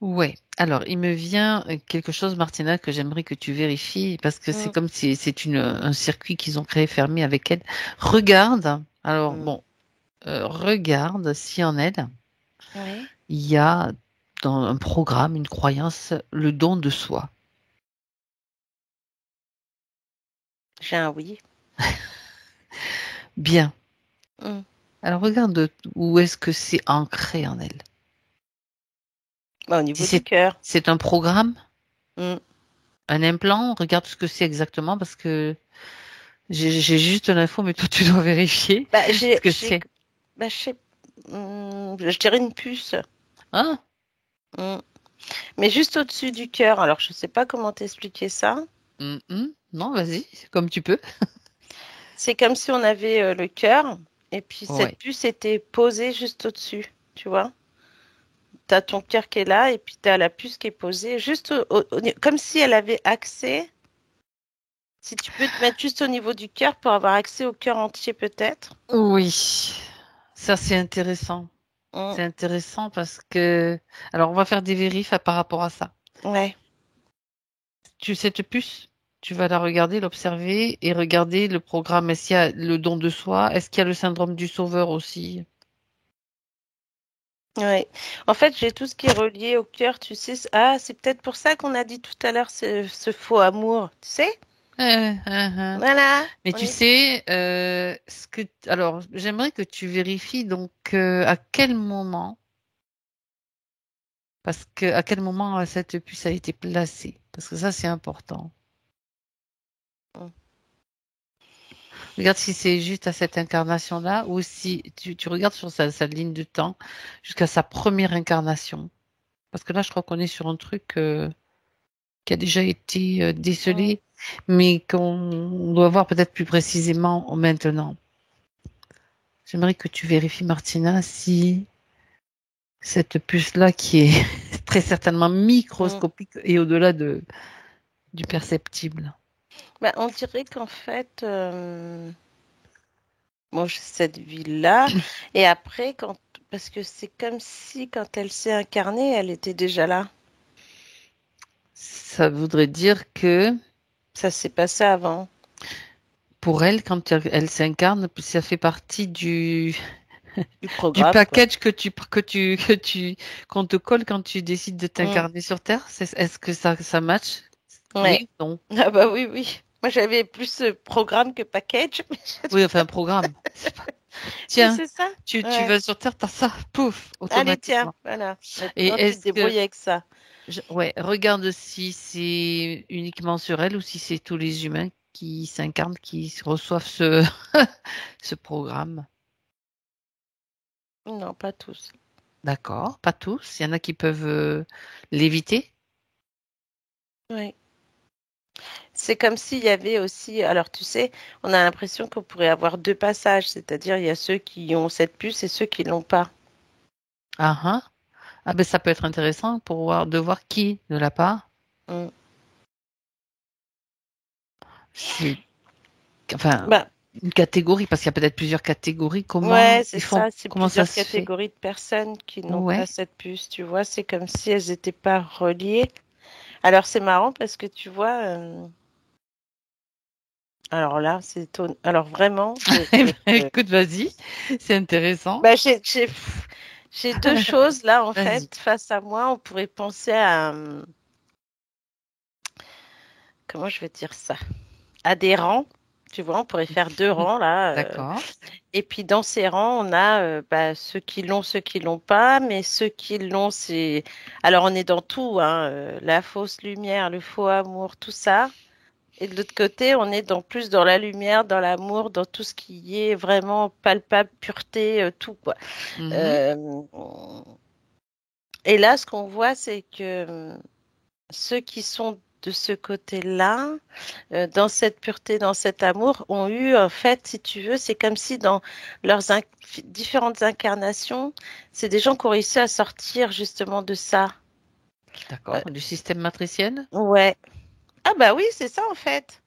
Ouais. Alors, il me vient quelque chose, Martina, que j'aimerais que tu vérifies, parce que c'est Mm, comme si c'est un circuit qu'ils ont créé fermé avec elle. Regarde. Alors, mm. bon, regarde si en elle, Oui, il y a dans un programme, une croyance, le don de soi. j'ai un oui. Bien. Mm. Alors, regarde où est-ce que c'est ancré en elle. Bah, au Si niveau du cœur. c'est un programme, Mm. un implant, regarde ce que c'est exactement parce que j'ai juste l'info, mais toi tu dois vérifier Bah, ce que c'est. bah, je dirais une puce. Ah, Mm. Mais juste au-dessus du cœur. Alors, je ne sais pas comment t'expliquer ça. non, vas-y, comme tu peux. C'est comme si on avait le cœur et puis cette Ouais. puce était posée juste au-dessus, tu vois. Tu as ton cœur qui est là et puis tu as la puce qui est posée juste comme si elle avait accès. Si tu peux te mettre juste au niveau du cœur pour avoir accès au cœur entier peut-être. Oui, ça c'est intéressant. Mm. C'est intéressant parce que, alors on va faire des vérifs par rapport à ça. Ouais. Cette puce, tu vas la regarder, l'observer et regarder le programme. Est-ce qu'il y a le don de soi? Est-ce qu'il y a le syndrome du sauveur aussi? Ouais. En fait, j'ai tout ce qui est relié au cœur, tu sais. Ah, c'est peut-être pour ça qu'on a dit tout à l'heure ce faux amour, tu sais? Hein. Voilà, Mais on tu est... sais, alors, j'aimerais que tu vérifies donc à quel moment, parce que à quel moment cette puce a été placée, parce que ça c'est important. Regarde si c'est juste à cette incarnation-là ou si tu regardes sur sa ligne de temps jusqu'à sa première incarnation. Parce que là, je crois qu'on est sur un truc qui a déjà été Mm. décelé, mais qu'on doit voir peut-être plus précisément maintenant. J'aimerais que tu vérifies, Martina, si cette puce-là, qui est très certainement Mm. microscopique et au-delà du perceptible. Bah, on dirait qu'en fait, moi, j'ai cette vie-là. Et après, parce que c'est comme si quand elle s'est incarnée, elle était déjà là. Ça voudrait dire que Ça s'est passé avant. pour elle, quand elle s'incarne, ça fait partie Du du programme, quoi. package qu'on te colle quand tu décides de Mm. t'incarner sur Terre. Est-ce que ça match? Ouais. Oui ou non? Ah bah oui, oui. Moi, j'avais plus programme que package. Oui, enfin, un programme. Oui, Tiens, c'est ça. tu Ouais. vas sur Terre, t'as ça, pouf, Allez, tiens, automatiquement. voilà. Et Maintenant, tu te est-ce que, débrouilles avec ça. ouais, regarde si c'est uniquement sur elle ou si c'est tous les humains qui s'incarnent, qui reçoivent ce programme. Non, pas tous. D'accord, pas tous. Il y en a qui peuvent l'éviter. Oui. C'est comme s'il y avait aussi, alors tu sais, on a l'impression qu'on pourrait avoir deux passages, c'est-à-dire il y a ceux qui ont cette puce et ceux qui l'ont pas. Ah, ah. Ah ben ça peut être intéressant pour de voir qui ne l'a pas. Mm. C'est enfin Bah, une catégorie parce qu'il y a peut-être plusieurs catégories. ouais, Comment c'est ils font? ça, c'est Comment ça plusieurs se fait? catégories de personnes qui n'ont pas Ouais. cette puce, tu vois, c'est comme si elles n'étaient pas reliées. Alors c'est marrant parce que tu vois, alors là, c'est étonnant. Alors vraiment, Eh ben, écoute, vas-y, c'est intéressant. bah, j'ai deux choses là en Vas-y. fait face à moi. On pourrait penser à, comment je vais dire ça? À des rangs. Tu vois, on pourrait faire deux rangs là. D'accord. Et puis dans ces rangs, on a bah, ceux qui l'ont, ceux qui l'ont pas. Mais ceux qui l'ont, c'est... Alors on est dans tout, hein, la fausse lumière, le faux amour, tout ça. Et de l'autre côté, on est plus dans la lumière, dans l'amour, dans tout ce qui est vraiment palpable, pureté, tout quoi. Mhm. Euh, et là, ce qu'on voit, c'est que ceux qui sont de ce côté-là, dans cette pureté, dans cet amour, ont eu, en fait, si tu veux, c'est comme si dans leurs différentes incarnations, c'est des gens qui ont réussi à sortir justement de ça. D'accord. Du système matriciel? Ouais. Ah bah oui, c'est ça en fait.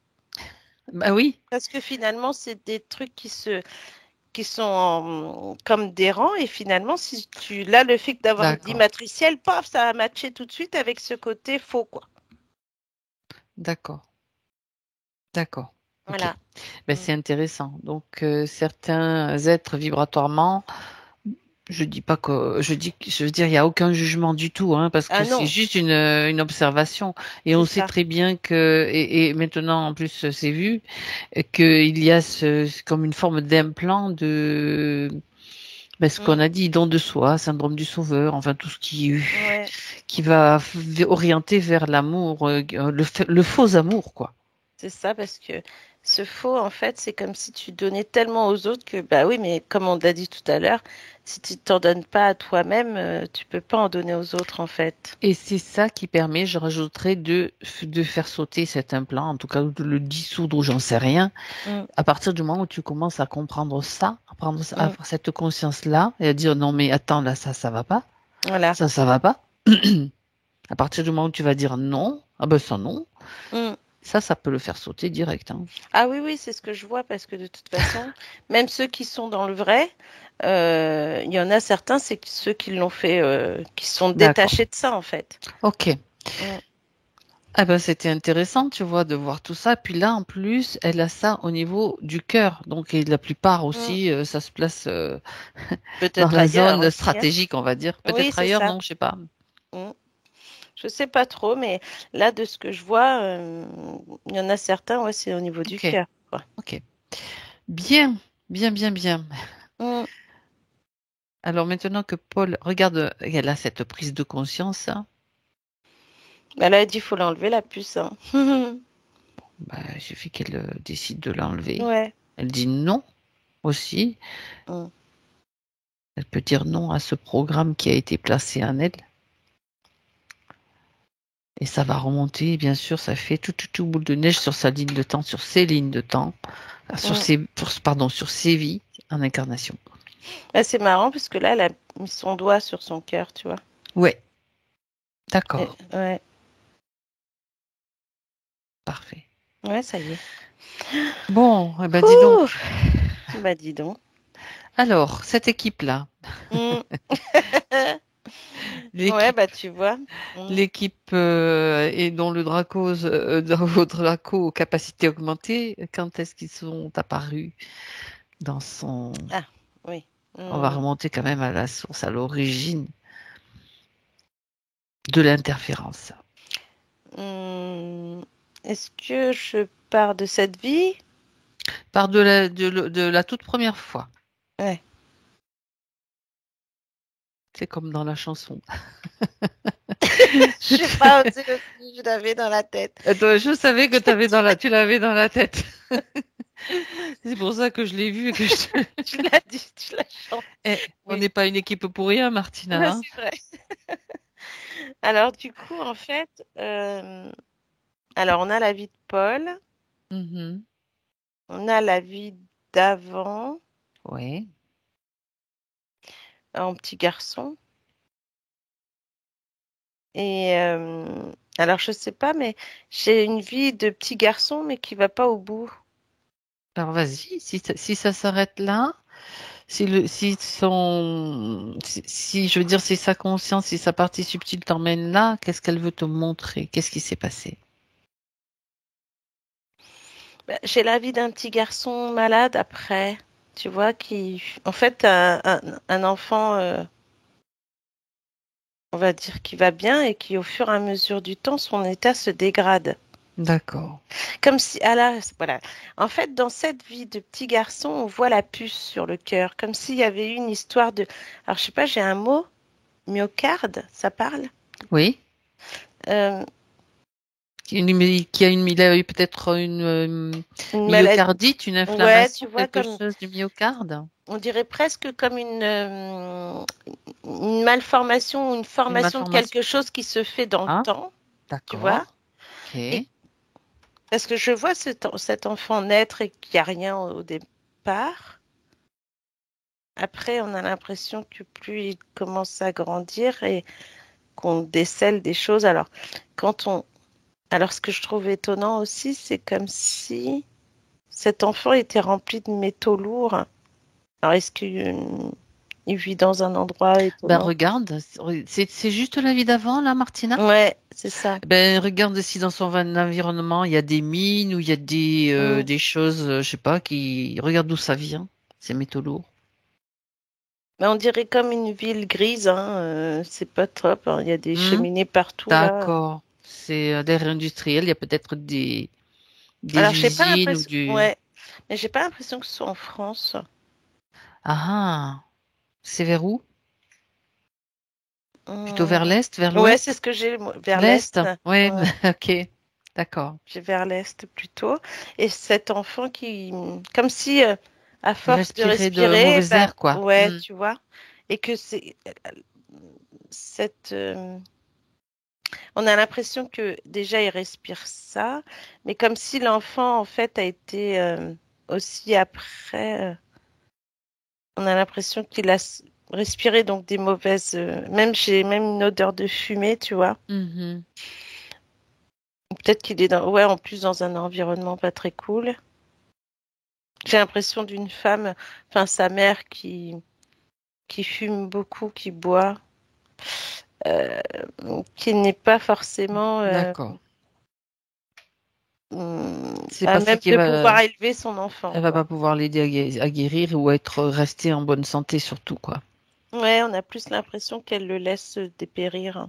Bah oui. Parce que finalement, c'est des trucs qui sont comme des rangs et finalement, si tu là, le fait d'avoir dit D'accord. matriciel, paf, ça a matché tout de suite avec ce côté faux, quoi. D'accord. D'accord. Ok. Voilà. Ben, Mm. c'est intéressant. Donc, certains êtres vibratoirement, je dis pas que, je veux dire, il n'y a aucun jugement du tout, hein, parce que Ah c'est non, juste une observation. Et c'est on sait ça. très bien que, et maintenant, en plus, c'est vu, qu'il y a comme une forme d'implant ben, ce qu'on Mm. a dit, don de soi, syndrome du sauveur, enfin, tout ce Ouais. qui va orienter vers l'amour, le faux amour, quoi. C'est ça, parce que ce faux, en fait, c'est comme si tu donnais tellement aux autres que, bah oui, mais comme on l'a dit tout à l'heure, si tu t'en donnes pas à toi-même, tu peux pas en donner aux autres, en fait. Et c'est ça qui permet, je rajouterais, de faire sauter cet implant, en tout cas de le dissoudre ou j'en sais rien, Mm, à partir du moment où tu commences à comprendre ça, à mm. avoir cette conscience-là, et à dire non mais attends, là ça va pas, Voilà. ça va pas. À partir du moment où tu vas dire non, ah ben ça non, Mm. ça peut le faire sauter direct, hein. Ah oui, oui, c'est ce que je vois, parce que de toute façon, même ceux qui sont dans le vrai, il y en a certains, c'est ceux qui l'ont fait, qui sont D'accord. détachés de ça, en fait. Ok. Mm, Ah ben c'était intéressant, tu vois, de voir tout ça. Puis là, en plus, elle a ça au niveau du cœur. Donc, et la plupart mm. aussi, ça se place dans Peut-être la ailleurs zone aussi, hein. stratégique, on va dire. Oui, Peut-être c'est ailleurs, ça. non, je sais pas. Mm. Je sais pas trop, mais là, de ce que je vois, il y en a certains, ouais, c'est au niveau du Ok, cœur, quoi. ok. Bien, bien, bien, bien. Mm. Alors maintenant que Paul regarde, elle a cette prise de conscience, hein, Bah là, elle dit, il faut l'enlever, la puce, hein. bah, il suffit qu'elle décide de l'enlever. Ouais. Elle dit non aussi. Elle peut dire non à ce programme qui a été placé en elle. Et ça va remonter, bien sûr, ça fait tout boule de neige sur sa ligne de temps, sur ses lignes de temps, sur ses vies en incarnation. C'est marrant parce que là, elle a mis son doigt sur son cœur, tu vois. Ouais. D'accord. Ouais. Parfait. Ouais, ça y est. Bon, eh ben, dis donc. Bah, dis donc. Alors, cette équipe-là. Ouais, bah, tu vois. L'équipe et dont le Dracos, vos Draco aux capacités augmentées, quand est-ce qu'ils sont apparus dans son... Ah, oui. On va remonter quand même à la source, à l'origine de l'interférence. Est-ce que je pars de cette vie? Par de la toute première fois. Ouais. C'est comme dans la chanson. Je sais pas aussi, je l'avais dans la tête. Je savais que tu l'avais dans la tête. C'est pour ça que je l'ai vu et que tu l'as dit, tu l'as chanté. On n'est pas une équipe pour rien, Martina. Hein. C'est vrai. Alors, du coup, en fait, alors on a la vie de Paul. On a la vie d'avant. Oui. En petit garçon. Et alors, je sais pas, mais j'ai une vie de petit garçon, mais qui va pas au bout. Alors, vas-y, si ça s'arrête là, si je veux dire, si sa conscience, si sa partie subtile t'emmène là, qu'est-ce qu'elle veut te montrer? Qu'est-ce qui s'est passé? J'ai la vie d'un petit garçon malade après, tu vois, qui, en fait, un enfant, on va dire, qui va bien et qui, au fur et à mesure du temps, son état se dégrade. D'accord. Comme si, voilà. En fait, dans cette vie de petit garçon, on voit la puce sur le cœur, comme s'il y avait eu une histoire de. Alors, je sais pas, j'ai un mot, myocarde, ça parle? Oui. Qui il a eu peut-être une myocardite, une inflammation, tu vois, quelque chose du myocarde. On dirait presque comme une malformation ou une formation de quelque chose qui se fait dans le temps. D'accord. Tu vois? Ok. Parce que je vois cet enfant naître et qu'il n'y a rien au départ. Après, on a l'impression que plus il commence à grandir et qu'on décèle des choses. Alors, ce que je trouve étonnant aussi, c'est comme si cet enfant était rempli de métaux lourds. Alors, est-ce qu'il vit dans un endroit étonnant? Ben regarde, c'est juste la vie d'avant, là, Martina? Ouais, c'est ça. Ben regarde si dans son environnement, il y a des mines ou il y a des choses, je sais pas, Regarde d'où ça vient, ces métaux lourds. On dirait comme une ville grise, hein. C'est pas top, hein. Il y a des cheminées partout, là. D'accord. C'est l'air industriel, il y a peut-être des Alors, j'ai pas usines ou l'impression. Ouais, mais j'ai pas l'impression que ce soit en France. Ah, c'est vers où? Plutôt vers l'est, vers l'ouest? Ouais, c'est ce que j'ai, vers l'est. Ouais, ok, d'accord. J'ai vers l'est plutôt. Et cet enfant qui, comme si, à force de Respirer de respirer, mauvais air, quoi. ouais, tu vois, et que c'est cette, on a l'impression que déjà il respire ça, mais comme si l'enfant en fait a été aussi après, on a l'impression qu'il a respiré donc des mauvaises, j'ai même une odeur de fumée, tu vois. Peut-être qu'il est en plus dans un environnement pas très cool. J'ai l'impression d'une femme, enfin sa mère qui fume beaucoup, qui boit, qui n'est pas forcément D'accord. C'est à pas ça même qui de va. pouvoir élever son enfant. Elle va pas pouvoir l'aider à guérir ou rester en bonne santé surtout, quoi. Ouais, on a plus l'impression qu'elle le laisse dépérir.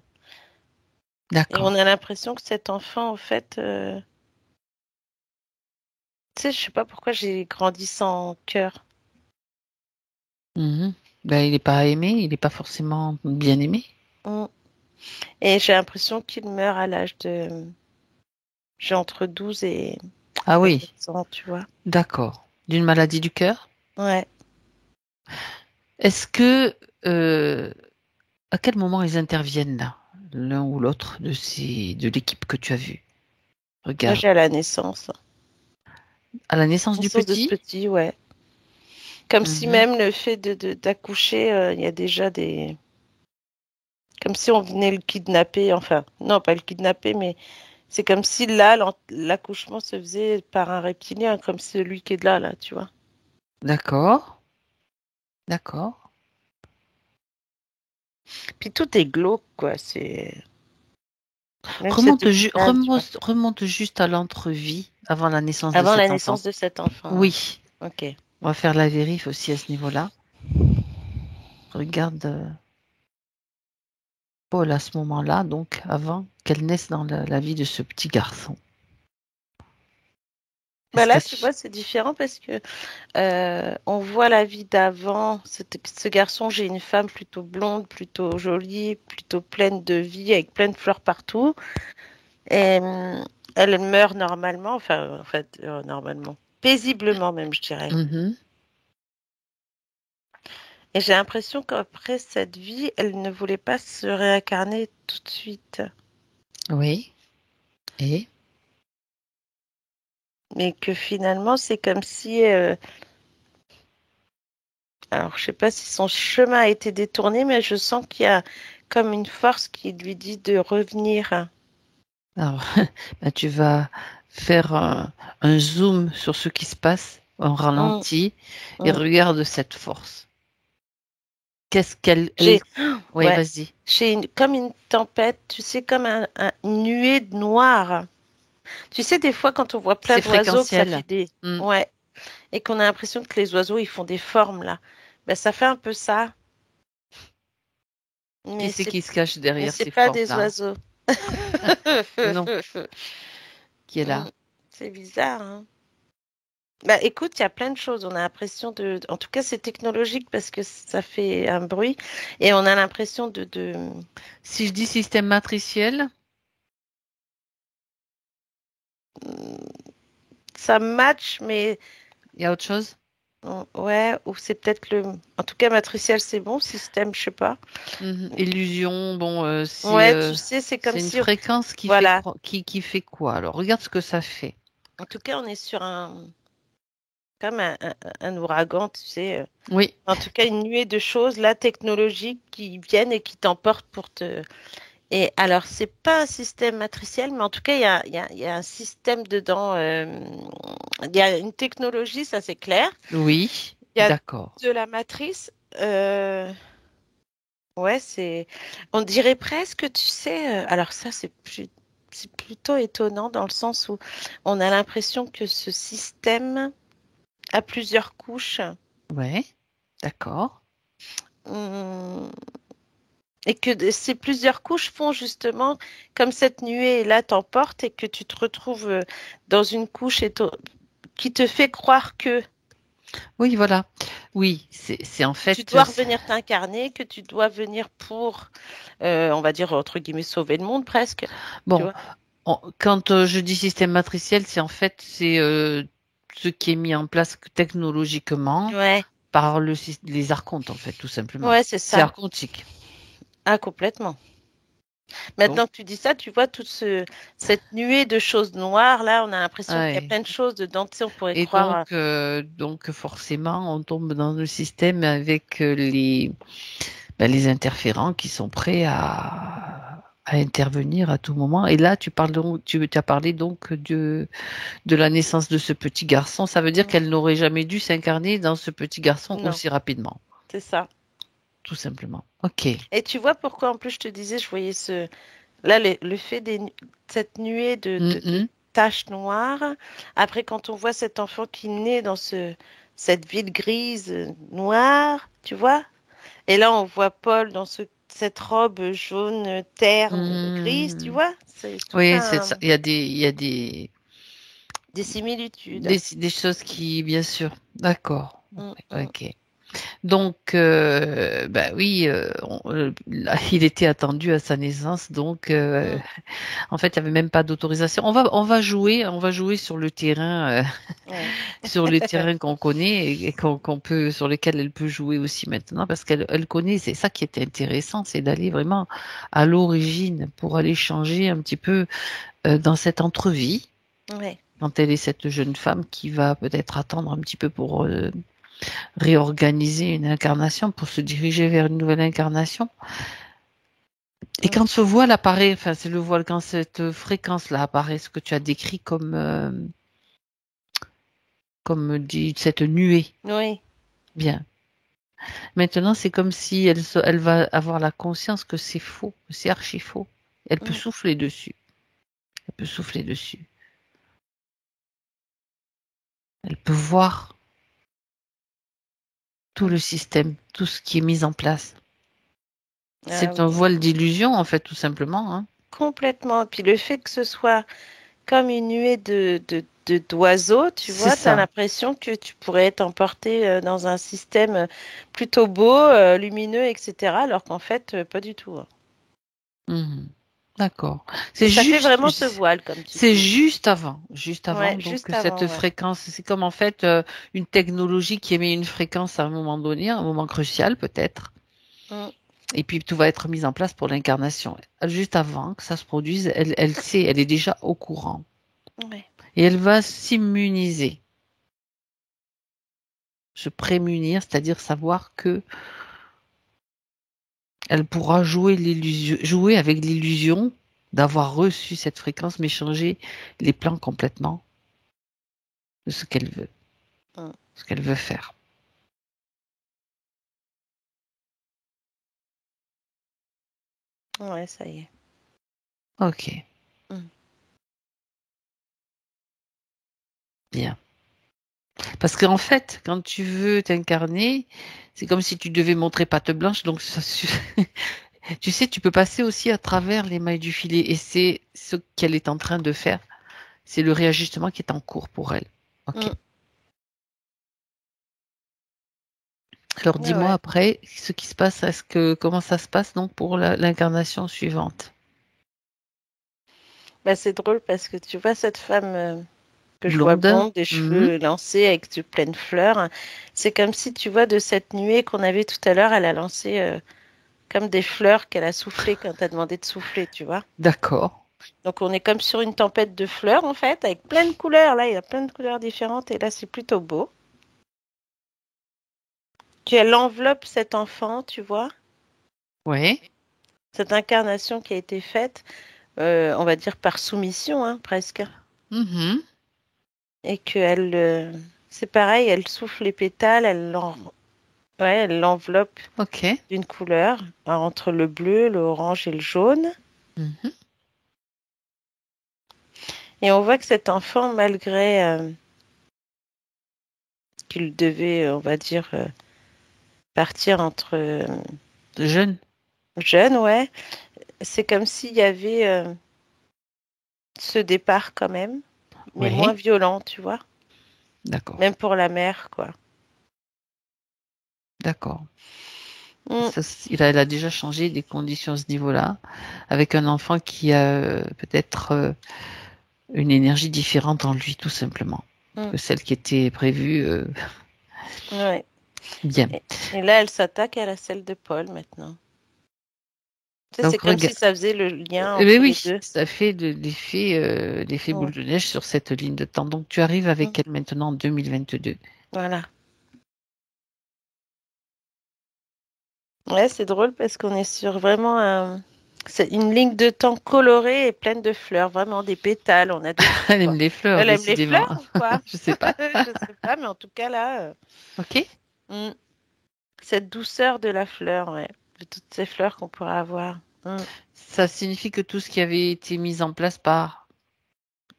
Et D'accord. on a l'impression que cet enfant, en fait, tu sais, je sais pas pourquoi j'ai grandi sans cœur. Ben, il n'est pas aimé, il n'est pas forcément bien aimé. Et j'ai l'impression qu'il meurt à l'âge de... J'ai entre 12 et Ah oui. 14 ans, tu vois. D'accord. D'une maladie du cœur? Ouais. Est-ce que à quel moment ils interviennent là, l'un ou l'autre de l'équipe que tu as vue? Moi, Regarde. j'ai à la naissance. À la naissance du Naissance de ce petit? petit, ouais. Comme si Mhm. même le fait d'accoucher, il y a déjà des... Comme si on venait le kidnapper, enfin, non, pas le kidnapper, mais c'est comme si là, l'accouchement se faisait par un reptilien, comme celui qui est là, tu vois. D'accord. D'accord. Puis tout est glauque, quoi. C'est... Même cet Remonte, hôpital, tu vois. remonte juste à l'entrevie avant la naissance de Avant la cet enfant. naissance de cet enfant, hein. Oui. Ok. On va faire la vérif aussi à ce niveau-là. Regarde Paul à ce moment-là, donc avant qu'elle naisse dans la vie de ce petit garçon. Bah Est-ce là, qu'elle... tu vois, c'est différent parce que on voit la vie d'avant. Ce garçon, j'ai une femme plutôt blonde, plutôt jolie, plutôt pleine de vie, avec plein de fleurs partout. Et elle meurt normalement, enfin, en fait, normalement, paisiblement même, je dirais. Mhm. Et j'ai l'impression qu'après cette vie, elle ne voulait pas se réincarner tout de suite. Oui. Et Mais que finalement, c'est comme si, alors je sais pas si son chemin a été détourné, mais je sens qu'il y a comme une force qui lui dit de revenir. alors, ben, tu vas faire un zoom sur ce qui se passe en Hum, ralenti et hum. regarde cette force. Qu'est-ce qu'elle... J'ai, Oui, ouais, vas-y. comme une tempête, tu sais, comme une nuée de noir. Tu sais, des fois, quand on voit plein C'est d'oiseaux, que ça fréquentiel. fait des, Mm. ouais, et qu'on a l'impression que les oiseaux, ils font des formes là. Ben, ça fait un peu ça, Qui mais c'est c'est, qui se cache mais derrière c'est ces pas des formes-là? oiseaux. Non, qui est Hum, là? c'est bizarre, hein. Bah, écoute, il y a plein de choses. On a l'impression en tout cas, c'est technologique parce que ça fait un bruit et on a l'impression Si je dis système matriciel, ça match, mais il y a autre chose? ouais, ou c'est peut-être en tout cas, matriciel, c'est bon. Système, je sais pas. Mhm. Illusion, bon, Ouais, tu sais, c'est comme c'est une si, fréquence voilà. qui fait quoi? Alors, regarde ce que ça fait. En tout cas, on est sur comme un ouragan, tu sais. Oui, En tout cas, une nuée de choses, là, technologiques, qui viennent et qui t'emportent pour te... Et alors, c'est pas un système matriciel, mais en tout cas, il y a un système dedans. Il y a une technologie, ça c'est clair. oui, Il y a d'accord. de la matrice. Ouais, c'est. On dirait presque, tu sais. Alors ça, c'est plutôt étonnant dans le sens où on a l'impression que ce système a plusieurs couches. Ouais, d'accord. Hum, Et que ces plusieurs couches font justement comme cette nuée là t'emporte et que tu te retrouves dans une couche qui te fait croire que Oui, voilà. Oui, c'est en tu fait, dois revenir t'incarner, que tu dois venir pour, on va dire, entre guillemets, sauver le monde presque. Tu bon, vois? quand je dis système matriciel, c'est ce qui est mis en place technologiquement Ouais, par les archontes, en fait, tout simplement. ouais, c'est C'est ça. archontique. Ah, complètement. Donc, Maintenant que tu dis ça, tu vois cette nuée de choses noires là, on a l'impression qu'il y a ouais. plein de choses dedans. Tu sais, on pourrait Et croire. donc forcément, on tombe dans le système avec les interférents qui sont prêts à intervenir à tout moment. Et là, tu as parlé donc de la naissance de ce petit garçon. Ça veut dire Mm, qu'elle n'aurait jamais dû s'incarner dans ce petit garçon non, aussi rapidement, c'est ça. tout simplement. Ok. Et tu vois pourquoi en plus je te disais, je voyais là le fait cette nuée de Mhm. taches noires. Après, quand on voit cet enfant qui naît dans cette ville grise noire, tu vois. Et là, on voit Paul dans cette robe jaune terne grise, tu Mhm. vois. C'est tout Oui, c'est ça. Il y a des similitudes. des choses qui, bien sûr. D'accord. Mm, mm. Ok. Donc, oui, il était attendu à sa naissance, donc en fait, il n'y avait même pas d'autorisation. On va jouer sur le terrain, sur les terrains qu'on connaît et qu'on peut, sur lesquels elle peut jouer aussi maintenant, parce qu'elle connaît. C'est ça qui était intéressant, c'est d'aller vraiment à l'origine pour aller changer un petit peu dans cette entrevie. Ouais. Quand elle est cette jeune femme qui va peut-être attendre un petit peu pour réorganiser une incarnation, pour se diriger vers une nouvelle incarnation. Et quand ce voile apparaît, enfin c'est le voile, quand cette fréquence-là apparaît, ce que tu as décrit comme dit cette nuée. Oui. Bien. Maintenant, c'est comme si elle va avoir la conscience que c'est faux, que c'est archi faux. Elle peut souffler dessus. Elle peut souffler dessus. Elle peut voir tout le système, tout ce qui est mis en place. C'est un voile d'illusion, en fait, tout simplement. Hein. Complètement. Puis le fait que ce soit comme une nuée d'oiseaux, tu vois, tu as l'impression que tu pourrais être emporté dans un système plutôt beau, lumineux, etc. Alors qu'en fait, pas du tout. D'accord. Ça fait vraiment ce voile, comme tu dis. C'est juste avant. Ouais, Donc, juste cette avant, fréquence, c'est comme en fait une technologie qui émet une fréquence à un moment donné, un moment crucial peut-être. Et puis tout va être mis en place pour l'incarnation. Juste avant que ça se produise, elle sait, elle est déjà au courant. Ouais. Et elle va s'immuniser. Se prémunir, c'est-à-dire savoir que elle pourra jouer avec l'illusion d'avoir reçu cette fréquence, mais changer les plans complètement de ce qu'elle veut, ce qu'elle veut faire. Ouais, ça y est. Ok. Bien. Parce qu'en fait, quand tu veux t'incarner, c'est comme si tu devais montrer patte blanche, donc ça, tu sais, tu peux passer aussi à travers les mailles du filet, et c'est ce qu'elle est en train de faire. C'est le réajustement qui est en cours pour elle. Ok. Alors dis-moi après ce qui se passe, comment ça se passe donc pour l'incarnation suivante? Bah, c'est drôle parce que tu vois cette femme que je vois Blonde. blonde, des cheveux lancés avec de pleines fleurs. C'est comme si tu vois de cette nuée qu'on avait tout à l'heure, elle a lancé comme des fleurs qu'elle a soufflé quand tu as demandé de souffler, tu vois. D'accord. Donc on est comme sur une tempête de fleurs en fait, avec plein de couleurs. Là, il y a plein de couleurs différentes et là, c'est plutôt beau. Puis elle enveloppe cet enfant, tu vois. Oui. Cette incarnation qui a été faite, on va dire par soumission, hein, presque. Et que c'est pareil, elle souffle les pétales, elle l'enveloppe d'une couleur, entre le bleu, l'orange et le jaune. Et on voit que cet enfant, malgré qu'il devait, on va dire, partir entre jeunes, ouais, c'est comme s'il y avait ce départ quand même, mais moins violent, tu vois. D'accord. Même pour la mère, quoi. D'accord. Elle a déjà changé des conditions à ce niveau-là, avec un enfant qui a peut-être une énergie différente en lui, tout simplement, que celle qui était prévue. Ouais. Bien. Et là, elle s'attaque à la celle de Paul maintenant. C'est comme si ça faisait le lien entre les deux. Ça fait l'effet boule de neige sur cette ligne de temps. Donc, tu arrives avec elle maintenant en 2022. Voilà. Ouais, c'est drôle parce qu'on est sur vraiment c'est une ligne de temps colorée et pleine de fleurs, vraiment des pétales. On a Elle aime les fleurs. Elle aime les fleurs ou quoi? Je sais pas. Je sais pas, mais en tout cas là. Ok. Cette douceur de la fleur, ouais, de toutes ces fleurs qu'on pourrait avoir. Ça signifie que tout ce qui avait été mis en place par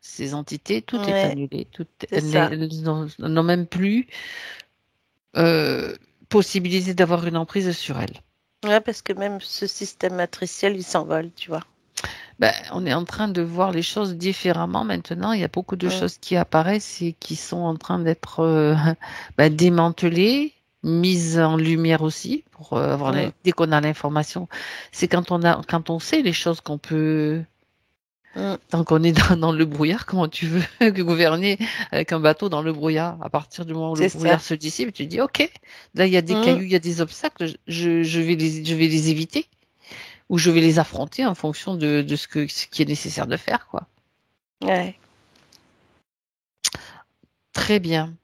ces entités, tout est annulé. Elles n'ont même plus possibilité d'avoir une emprise sur elles. Ouais, parce que même ce système matriciel, il s'envole, tu vois. On est en train de voir les choses différemment maintenant. Il y a beaucoup de choses qui apparaissent et qui sont en train d'être démantelées mise en lumière aussi pour avoir dès qu'on a l'information. C'est quand on sait les choses qu'on peut. Tant qu'on est dans le brouillard, comment tu veux gouverner avec un bateau dans le brouillard? À partir du moment où le C'est ça. brouillard se dissipe, tu dis OK, là il y a des cailloux, il y a des obstacles, je vais les éviter ou je vais les affronter en fonction de ce qui est nécessaire de faire, quoi. Ouais. Très bien.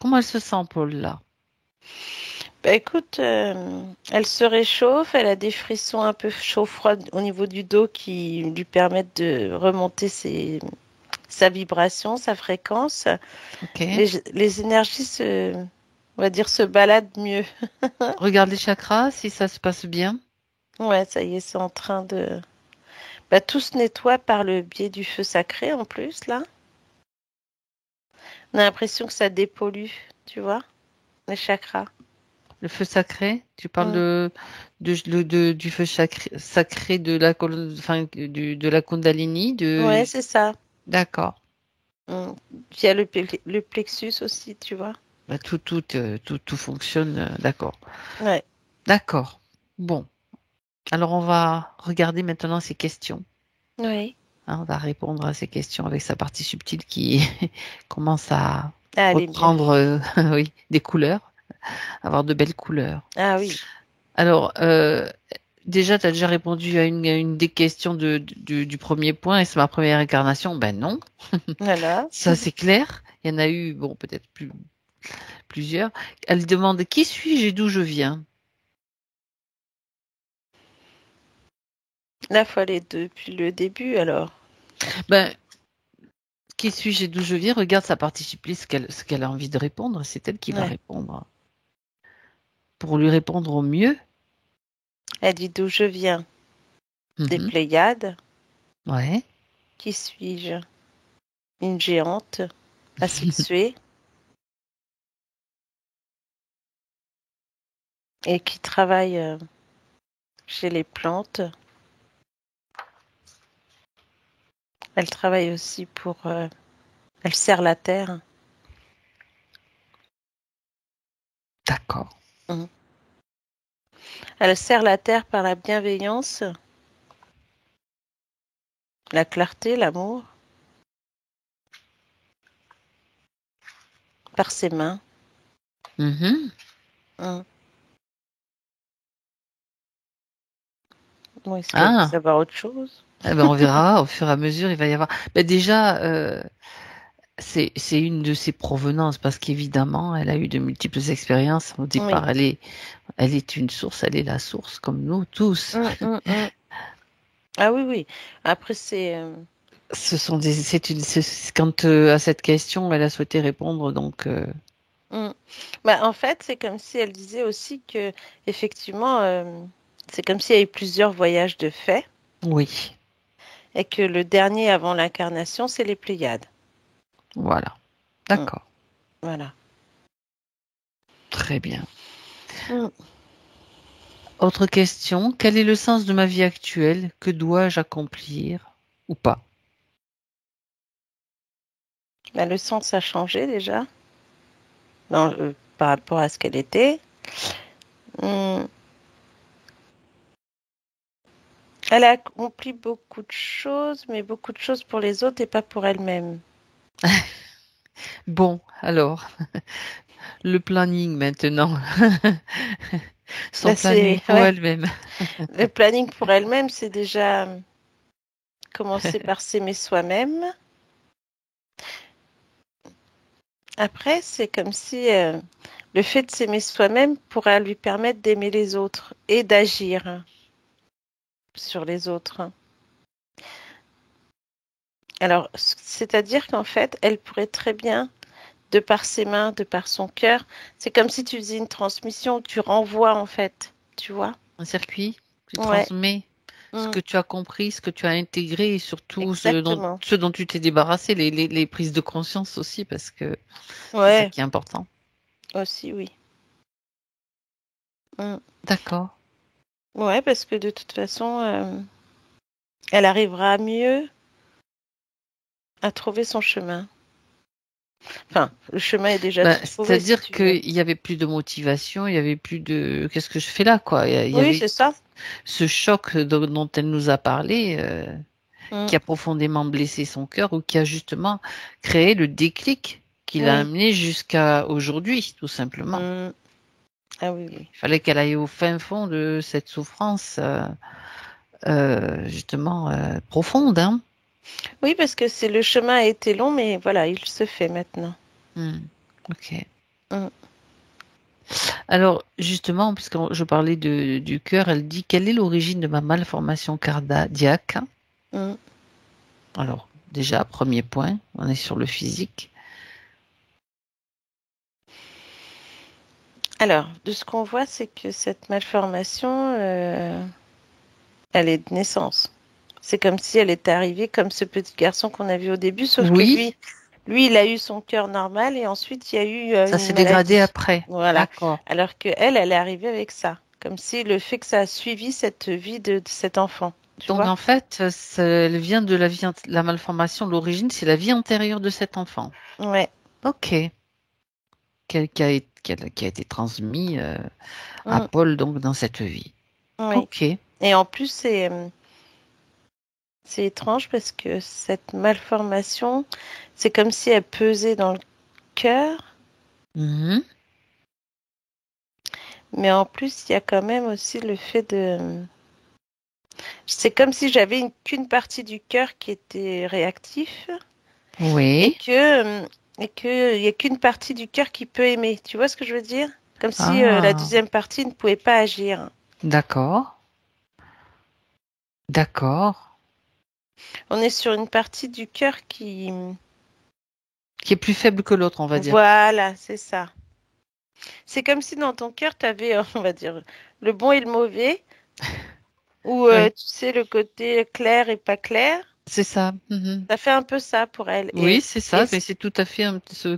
Comment elle se sent, Paul, là? Bah écoute, elle se réchauffe, elle a des frissons un peu chaud-froid au niveau du dos qui lui permettent de remonter sa vibration, sa fréquence. OK. Les énergies on va dire, se baladent mieux. Regarde les chakras, si ça se passe bien. Ouais, ça y est, c'est en train de... Bah, tout se nettoie par le biais du feu sacré en plus, là. On a l'impression que ça dépollue, tu vois, les chakras. Le feu sacré, tu parles Mm. du feu sacré de la, enfin, de la Kundalini, Ouais, c'est ça. D'accord. Mm. Il y a le plexus aussi, tu vois. Bah, tout fonctionne, d'accord. Ouais. D'accord. Bon. Alors, on va regarder maintenant ces questions. Oui. Hein, on va répondre à ces questions avec sa partie subtile qui commence à Ah, elle est mieux. reprendre, oui, des couleurs, avoir de belles couleurs. Ah oui. Alors, déjà, tu as déjà répondu à une des questions du premier point. Est-ce ma première incarnation? Ben non. Voilà. Ça, c'est clair. Il y en a eu, bon, peut-être plusieurs. Elle demande qui suis-je et d'où je viens? Là, faut aller depuis le début, alors. Ben, qui suis-je et d'où je viens? Regarde sa partie supplice, ce qu'elle a envie de répondre. C'est elle qui va Ouais. répondre. Pour lui répondre au mieux. Elle dit d'où je viens. Des Mhm. Pléiades. Ouais. Qui suis-je? Une géante asexuée et qui travaille chez les plantes. Elle travaille aussi pour... elle sert la terre. D'accord. Mhm. Elle sert la terre par la bienveillance, la clarté, l'amour, par ses mains. Mhm. Mhm. Bon, est-ce qu'elle veut Ah, savoir autre chose? eh ben on verra au fur et à mesure. Il va y avoir. Ben déjà, c'est une de ses provenances parce qu'évidemment, elle a eu de multiples expériences. Au Oui. départ, elle est une source, elle est la source comme nous tous. Mm. Ah oui, oui. Après, c'est... Ce sont des, quand à cette question, elle a souhaité répondre, donc mm. Bah, en fait, c'est comme si elle disait aussi que, effectivement, c'est comme s'il y a eu plusieurs voyages de fait oui, et que le dernier avant l'incarnation, c'est les Pléiades. voilà, Mm. d'accord, Voilà. très bien. Mm. Autre question, quel est le sens de ma vie actuelle? Que dois-je accomplir ou pas? Bah, le sens a changé déjà par rapport à ce qu'elle était. Mm. Elle a accompli beaucoup de choses, mais beaucoup de choses pour les autres et pas pour elle-même. Bon, alors, le planning maintenant. Son Bah, planning c'est, pour ouais, elle-même. le planning pour elle-même, c'est déjà commencer par s'aimer soi-même. Après, c'est comme si le fait de s'aimer soi-même pourrait lui permettre d'aimer les autres et d'agir sur les autres. Alors, c'est-à-dire qu'en fait, elle pourrait très bien, de par ses mains, de par son cœur, c'est comme si tu faisais une transmission, tu renvoies en fait, tu vois? Un circuit, tu Ouais, transmets ce mm, que tu as compris, ce que tu as intégré et surtout exactement. ce dont tu t'es débarrassé, les prises de conscience aussi, parce que c'est ça Ouais, qui est important. aussi, oui. Mm. D'accord. Ouais, parce que de toute façon, elle arrivera mieux à trouver son chemin. Enfin, le chemin est déjà tout trouvé, si c'est-à-dire tu veux. qu'il y avait plus de motivation, il y avait plus de qu'est-ce que je fais là, quoi. Il y Oui, avait c'est ça. ce choc dont elle nous a parlé, Mm. qui a profondément blessé son cœur ou qui a justement créé le déclic qui l'a Oui. amené jusqu'à aujourd'hui, tout simplement. Mm. Ah oui, oui. Il fallait qu'elle aille au fin fond de cette souffrance, justement, profonde, hein. Oui, parce que le chemin a été long, mais voilà, il se fait maintenant. Ok. Mm. Alors, justement, puisque je parlais du cœur, elle dit, quelle est l'origine de ma malformation cardiaque? Mm. Alors, déjà, premier point, on est sur le physique. Alors, de ce qu'on voit, c'est que cette malformation, elle est de naissance. C'est comme si elle était arrivée comme ce petit garçon qu'on a vu au début, sauf que Oui, lui, il a eu son cœur normal et ensuite il y a eu ça une s'est dégradé maladie. après. Voilà. D'accord. Alors que elle est arrivée avec ça. Comme si le fait que ça a suivi cette vie de cet enfant. Tu Donc, vois? en fait, elle vient de la malformation. L'origine, c'est la vie antérieure de cet enfant. Ouais. Ok. Qui a été transmis à Mm. Paul, donc, dans cette vie. Oui. Ok. Et en plus, c'est étrange parce que cette malformation, c'est comme si elle pesait dans le cœur. Mhm. Mais en plus, il y a quand même aussi le fait de... C'est comme si j'avais qu'une partie du cœur qui était réactif et Oui. que et que il y a qu'une partie du cœur qui peut aimer. Tu vois ce que je veux dire? Comme si la Ah, deuxième partie ne pouvait pas agir. d'accord. D'accord. On est sur une partie du cœur qui... Qui est plus faible que l'autre, on va dire. Voilà, c'est ça. C'est comme si dans ton cœur, tu avais, on va dire, le bon et le mauvais, ou Oui. tu sais, le côté clair et pas clair. C'est ça. Mhm. Ça fait un peu ça pour elle. Oui, c'est Et ça. Mais c'est tout à fait ce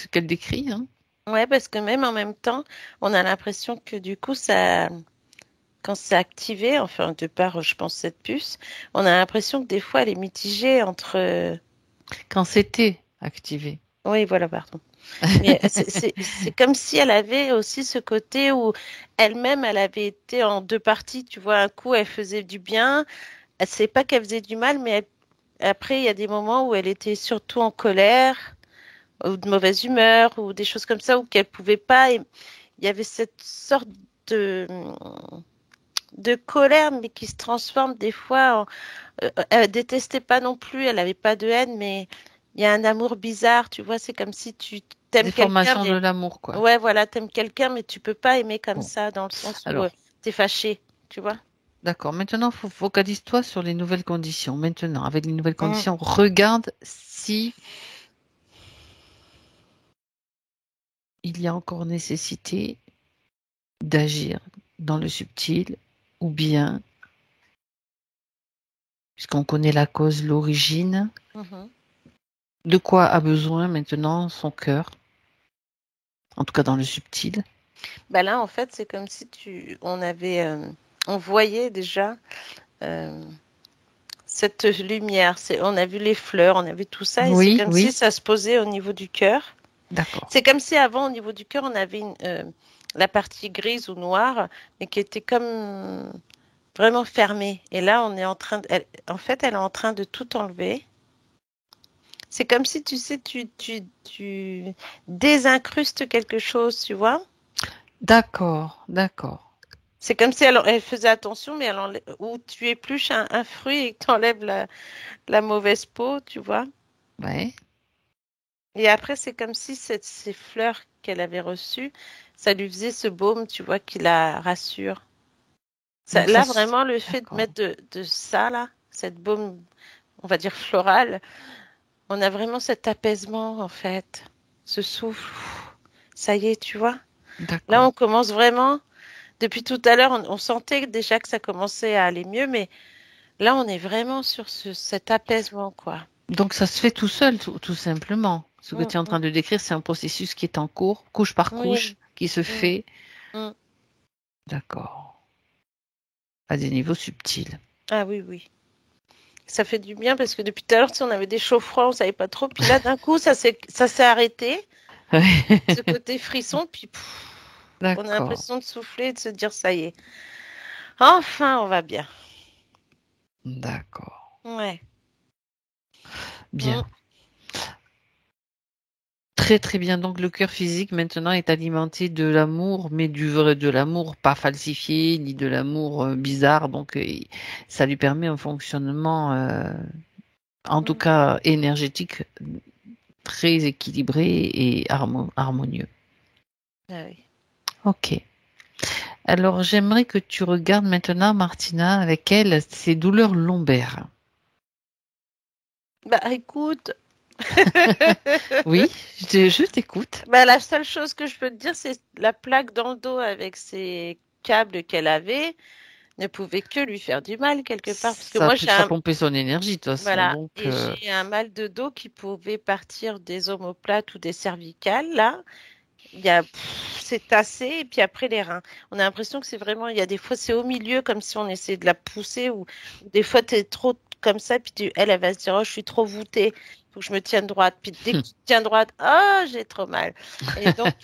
qu'elle décrit, hein. ouais, parce que même en même temps, on a l'impression que du coup, ça, quand c'est activé, enfin, de par, je pense, cette puce, on a l'impression que des fois, elle est mitigée entre... Quand c'était activé. Oui, voilà, pardon. Mais c'est comme si elle avait aussi ce côté où elle-même, elle avait été en deux parties. Tu vois, un coup, elle faisait du bien. Elle sait pas qu'elle faisait du mal, mais après, il y a des moments où elle était surtout en colère ou de mauvaise humeur ou des choses comme ça où qu'elle pouvait pas. Et il y avait cette sorte de de colère, mais qui se transforme des fois en... elle détestait pas non plus, elle avait pas de haine, mais il y a un amour bizarre, tu vois, c'est comme si tu t'aimes quelqu'un, Déformation de mais... l'amour, quoi. Ouais, voilà, t'aimes quelqu'un, mais tu peux pas aimer comme Bon. ça, dans le sens où Alors, t'es fâché, tu vois. d'accord. Maintenant, focalise-toi sur les nouvelles conditions. Maintenant, avec les nouvelles Mm. conditions, regarde si il y a encore nécessité d'agir dans le subtil ou bien, puisqu'on connaît la cause, l'origine, Mhm. de quoi a besoin maintenant son cœur, en tout cas dans le subtil. Bah là, en fait, c'est comme si on avait, on voyait déjà euh, cette lumière. On a vu les fleurs, on a vu tout ça, et c'est Oui, comme si oui, ça se posait au niveau du cœur. d'accord. C'est comme si avant, au niveau du cœur, on avait la partie grise ou noire, mais qui était comme vraiment fermée. Et là, on est en train en fait, elle est en train de tout enlever. C'est comme si, tu sais, tu désincrustes quelque chose, tu vois. D'accord, d'accord. C'est comme si elle faisait attention, mais ou tu épluches un fruit et que tu enlèves la mauvaise peau, tu vois. Ouais. Et après, c'est comme si ces fleurs qu'elle avait reçues, ça lui faisait ce baume, tu vois, qui la rassure. Donc Là, vraiment, le fait de d'accord. mettre de ça, là, cette baume, on va dire florale, on a vraiment cet apaisement, en fait. Ce souffle. Ça y est, tu vois. Là, D'accord. on commence vraiment. Depuis tout à l'heure, on sentait déjà que ça commençait à aller mieux, mais là, on est vraiment sur cet apaisement, quoi. Donc ça se fait tout seul, tout simplement. Ce que Mm, tu es en mm. train de décrire, c'est un processus qui est en cours, couche par couche, Oui. qui se Mm, fait, mm. d'accord, à des niveaux subtils. Ah oui, oui. ça fait du bien parce que depuis tout à l'heure, on avait des chauds froids, on savait pas trop. Puis là, d'un coup, ça s'est arrêté. Ce côté frisson, puis on a l'impression de souffler et de se dire ça y est. Enfin, on va bien. D'accord. Ouais. Bien. Très très bien. Donc le cœur physique maintenant est alimenté de l'amour, mais du vrai, de l'amour pas falsifié, ni de l'amour bizarre. Donc ça lui permet un fonctionnement, en tout cas énergétique, très équilibré et harmonieux. Ah oui. Ok. Alors j'aimerais que tu regardes maintenant, Martina, avec elle, ses douleurs lombaires. Bah écoute. Oui, je t'écoute. Bah, la seule chose que je peux te dire, c'est la plaque dans le dos avec ces câbles qu'elle avait ne pouvait que lui faire du mal quelque part. Parce que moi, Ça pompait son énergie de toute façon. voilà, Donc, et j'ai un mal de dos qui pouvait partir des omoplates ou des cervicales, là. C'est tassé, et puis après les reins. On a l'impression que c'est vraiment, il y a des fois, c'est au milieu, comme si on essayait de la pousser, ou des fois, tu es trop comme ça, puis elle va se dire, oh, je suis trop voûtée, faut que je me tienne droite. Puis dès que tu te tiens droite, oh, j'ai trop mal. Et donc,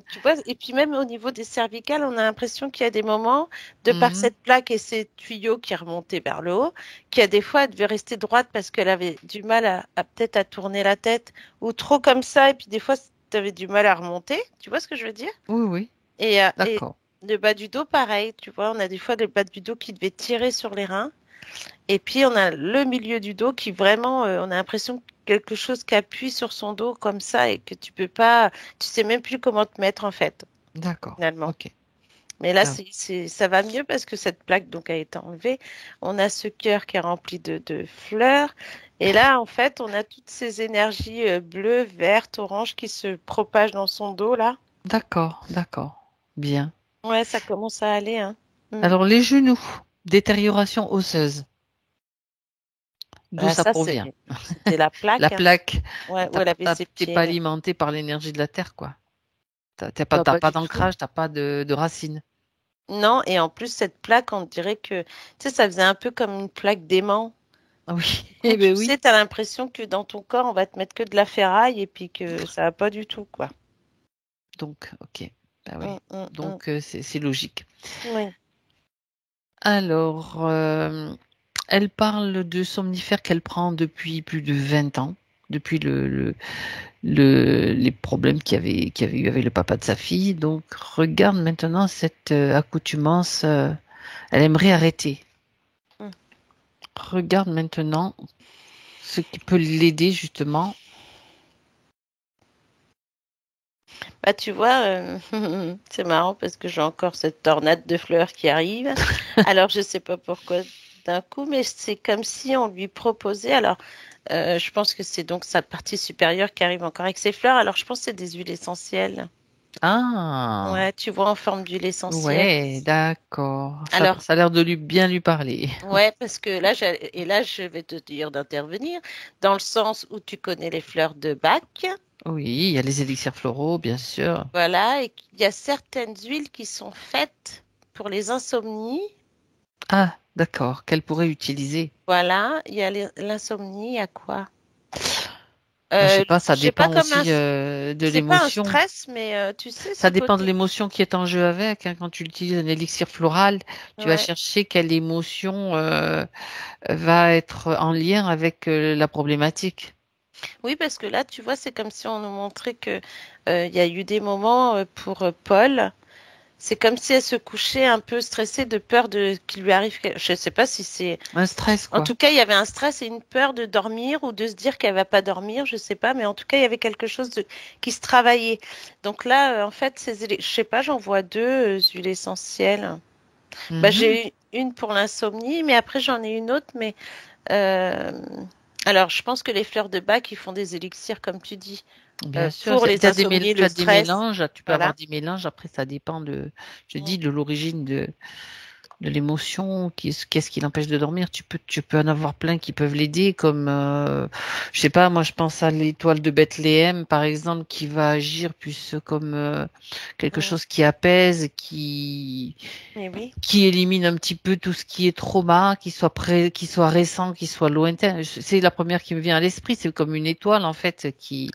tu vois, et puis même au niveau des cervicales, on a l'impression qu'il y a des moments, de par cette plaque et ces tuyaux qui remontaient vers le haut, qu'il y a des fois, elle devait rester droite parce qu'elle avait du mal à peut-être à tourner la tête, ou trop comme ça, et puis des fois, tu avais du mal à remonter, tu vois ce que je veux dire? oui, oui, Et d'accord. le bas du dos, pareil, tu vois, on a des fois le bas du dos qui devait tirer sur les reins. Et puis on a le milieu du dos qui vraiment, on a l'impression que quelque chose qui appuie sur son dos comme ça et que tu peux pas, tu sais même plus comment te mettre en fait, D'accord. finalement. Ok. Mais là, Ah, ça va mieux parce que cette plaque donc a été enlevée. On a ce cœur qui est rempli de fleurs. Et là, en fait, on a toutes ces énergies bleues, vertes, oranges qui se propagent dans son dos là. d'accord, d'accord. Bien. Ouais, ça commence à aller, hein. Alors, les genoux, détérioration osseuse. D'où Ah, ça ça, provient? c'était la La plaque, hein. plaque, Ouais, où elle avait ses t'es pas pieds. alimenté par l'énergie de la terre, quoi. Bah, T'as pas pas du tout. d'ancrage, t'as pas de racines. Non, et en plus, cette plaque, on dirait que, tu sais, ça faisait un peu comme une plaque d'aimant. Ah oui, Du coup, eh tu ben oui. sais, t'as l'impression que dans ton corps, on va te mettre que de la ferraille et puis que ça va pas du tout, quoi. Donc, ok. Bah oui. Mm. Donc, c'est logique. Oui. Alors, elle parle de somnifères qu'elle prend depuis plus de 20 ans, depuis les problèmes qu'il y avait eu avec le papa de sa fille. Donc, regarde maintenant cette accoutumance. Elle aimerait arrêter. Mm. Regarde maintenant ce qui peut l'aider justement. Bah, tu vois, c'est marrant parce que j'ai encore cette tornade de fleurs qui arrive. Alors, je sais pas pourquoi d'un coup, mais c'est comme si on lui proposait. Alors, je pense que c'est donc sa partie supérieure qui arrive encore avec ses fleurs. Alors, je pense que c'est des huiles essentielles. Ah, Ouais, tu vois, en forme d'huile essentielle. ouais, d'accord. Alors, Ça a l'air de lui bien lui parler. ouais, parce que là, je vais te dire d'intervenir dans le sens où tu connais les fleurs de Bach. Oui, il y a les élixirs floraux, bien sûr. Voilà, et qu'il y a certaines huiles qui sont faites pour les insomnies. Ah, d'accord. Qu'elle pourrait utiliser. Voilà, il y a l'insomnie, il y a quoi? Ben, je sais pas, ça Je sais pas dépend comme un, aussi de c'est pas un l'émotion. stress, mais tu sais, Ça ce dépend de côté. l'émotion qui est en jeu avec, hein. Quand tu utilises un élixir floral, tu vas Ouais. chercher quelle émotion va être en lien avec la problématique. Oui, parce que là, tu vois, c'est comme si on nous montrait que il y a eu des moments pour Paul. C'est comme si elle se couchait un peu stressée de peur de qu'il lui arrive. Je sais pas si c'est. Un stress, En quoi. tout cas, il y avait un stress et une peur de dormir ou de se dire qu'elle va pas dormir. Je sais pas, mais en tout cas, il y avait quelque chose qui se travaillait. Donc là, en fait, je sais pas, j'en vois deux huiles essentielles. Bah, Mhm. j'ai eu une pour l'insomnie, mais après j'en ai une autre. Mais euh, alors, je pense que les fleurs de bac, ils font des élixirs, comme tu dis, Bien sûr, pour les insomnies, tu le as des stress. mélanges, tu peux avoir Voilà. des mélanges, après ça dépend de, je Mm. dis, de l'origine de. de l'émotion, qu'est-ce qui l'empêche de dormir. Tu peux en avoir plein qui peuvent l'aider, comme, je sais pas, moi je pense à l'étoile de Bethléem, par exemple, qui va agir plus comme quelque chose qui apaise, qui élimine un petit peu tout ce qui est trauma, qui soit récent, qui soit lointain. C'est la première qui me vient à l'esprit. C'est comme une étoile, en fait, qui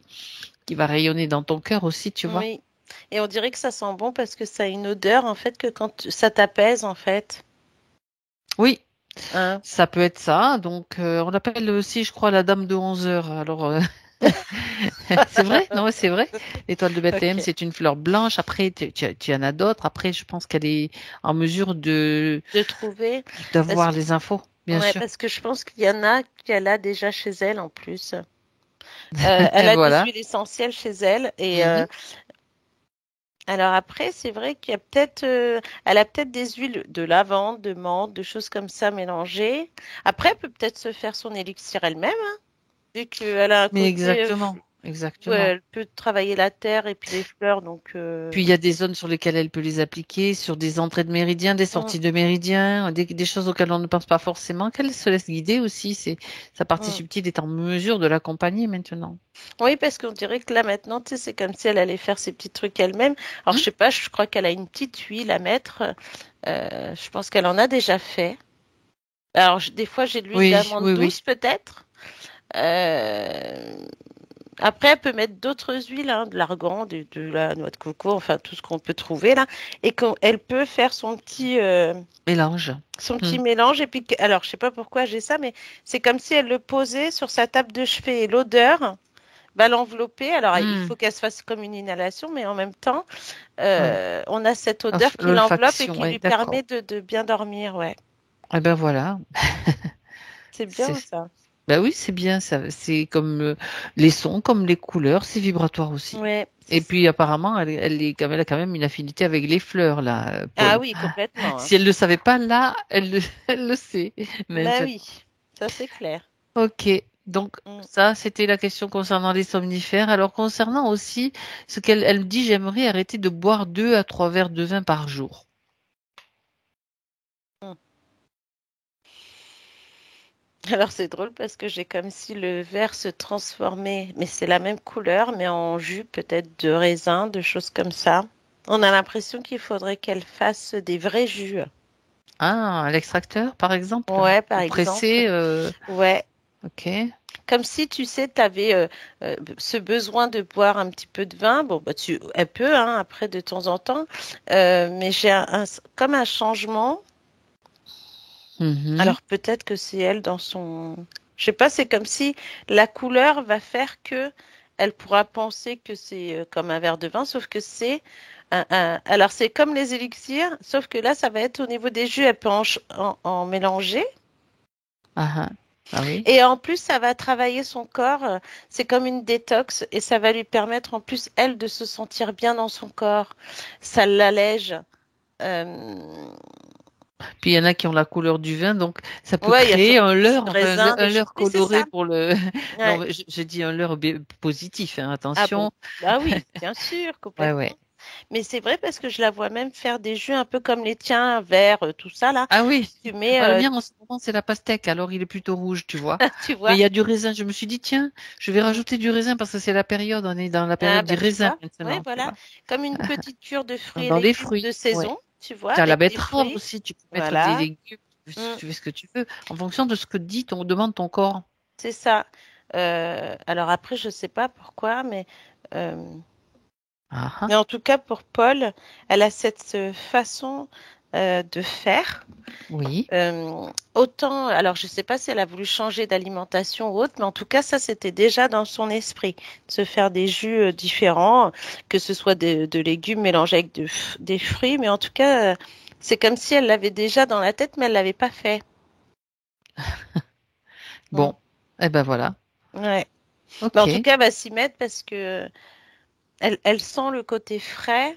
va rayonner dans ton cœur aussi, tu vois. Oui. Et on dirait que ça sent bon parce que ça a une odeur, en fait, que quand ça t'apaise, en fait. Oui, Hein? ça peut être ça. Donc, on l'appelle aussi, je crois, la dame de 11 heures. Alors, c'est vrai? Non, c'est vrai. L'étoile de Bethléem, Ok. c'est une fleur blanche. Après, tu en as d'autres. Après, je pense qu'elle est en mesure De trouver. Parce d'avoir que, les infos, bien ouais, sûr. parce que je pense qu'il y en a qu'elle a déjà chez elle, en plus. Elle a des Voilà. huiles essentielles chez elle. Et Mhm. alors après, c'est vrai qu'il y a peut-être, elle a peut-être des huiles de lavande, de menthe, de choses comme ça mélangées. Après, elle peut peut-être se faire son élixir elle-même, hein, vu qu'elle a un Mais côté exactement, où exactement. elle peut travailler la terre et puis les fleurs. Donc, Puis il y a des zones sur lesquelles elle peut les appliquer, sur des entrées de méridien, des hum, sorties de méridien, des choses auxquelles on ne pense pas forcément, qu'elle se laisse guider aussi. C'est sa partie hum. subtile est en mesure de l'accompagner maintenant. Oui, parce qu'on dirait que là maintenant, tu sais, c'est comme si elle allait faire ses petits trucs elle-même. Alors, je Hmm. sais pas, je crois qu'elle a une petite huile à mettre. Je pense qu'elle en a déjà fait. Alors, des fois, j'ai de l'huile Oui, d'amande oui, oui. douce, peut-être. Euh, Après, elle peut mettre d'autres huiles, hein, de l'argan, de la noix de coco, enfin, tout ce qu'on peut trouver là. Et elle peut faire Mélange. son Hmm. petit mélange. Et puis, alors, je sais pas pourquoi j'ai ça, mais c'est comme si elle le posait sur sa table de chevet. Et l'odeur va l'envelopper. Alors, il Hmm. faut qu'elle se fasse comme une inhalation, mais en même temps, Ouais. on a cette odeur qui l'enveloppe et L'olfaction, qui ouais, lui d'accord. permet de bien dormir. Ouais, Eh ben voilà. c'est bien C'est, ça. ben oui, c'est bien ça. C'est comme les sons, comme les couleurs, c'est vibratoire aussi. Ouais, c'est Et ça. puis apparemment, elle a quand même une affinité avec les fleurs, là, Ah Paul. oui, complètement, hein. Si elle ne le savait pas, là, elle le sait. Bah Maintenant. oui, ça c'est clair. Ok. Donc, Mm. ça, c'était la question concernant les somnifères. Alors, concernant aussi ce elle dit, j'aimerais arrêter de boire 2 à 3 verres de vin par jour. Mm. Alors c'est drôle parce que j'ai comme si le verre se transformait, mais c'est la même couleur, mais en jus peut-être de raisin, de choses comme ça. On a l'impression qu'il faudrait qu'elle fasse des vrais jus. Ah, à l'extracteur, par exemple? Ouais, par Ou exemple. pressé, Ouais, ok. comme si tu sais, tu avais ce besoin de boire un petit peu de vin. Bon, bah elle peut, hein, après de temps en temps, mais j'ai comme un changement. Mhm. Alors peut-être que c'est elle dans son... Je sais pas, c'est comme si la couleur va faire que elle pourra penser que c'est comme un verre de vin, sauf que c'est Alors c'est comme les élixirs, sauf que là ça va être au niveau des jus, elle peut en mélanger. Ah, ah. Ah oui. Et en plus ça va travailler son corps, c'est comme une détox et ça va lui permettre en plus elle de se sentir bien dans son corps. Ça l'allège. Euh, Puis il y en a qui ont la couleur du vin, donc ça peut Ouais, il y a créer un jus leurre, de enfin raisin, des un choses. leurre Oui, c'est coloré ça. pour le. Non, Ouais. je dis un leurre positif, hein, Ah bon? attention. Bah oui, bien sûr, Ouais, ouais. complètement. Mais c'est vrai parce que je la vois même faire des jus un peu comme les tiens, verts, tout ça là. Ah oui. Tu mets, Ah, le mien en ce moment c'est la pastèque, alors il est plutôt rouge, tu vois. tu Mais vois. il y a du raisin. Je me suis dit tiens, je vais Mm. rajouter du raisin parce que c'est la période, on est dans la Ah période du bah tu raisin vois. Ouais, maintenant, tu voilà. vois. Comme une petite cure de fruits et Dans les légumes fruits, de ouais. saison, tu vois, Tu as la avec des betterave fruits. aussi, tu peux mettre des Voilà. légumes, Mm. tu fais ce que tu veux, en fonction de ce que dit demande ton corps. C'est ça. Alors après, je sais pas pourquoi, euh, Ah, mais ah. en tout cas pour Paul, elle a cette façon de faire. Oui. Autant, alors je ne sais pas si elle a voulu changer d'alimentation ou autre, mais en tout cas, ça, c'était déjà dans son esprit, de se faire des jus différents, que ce soit de légumes mélangés avec des fruits, mais en tout cas, c'est comme si elle l'avait déjà dans la tête, mais elle l'avait pas fait. Mm. Bon, eh ben voilà. Ouais. Mais en tout Ok. cas, elle va s'y mettre parce que elle sent le côté frais.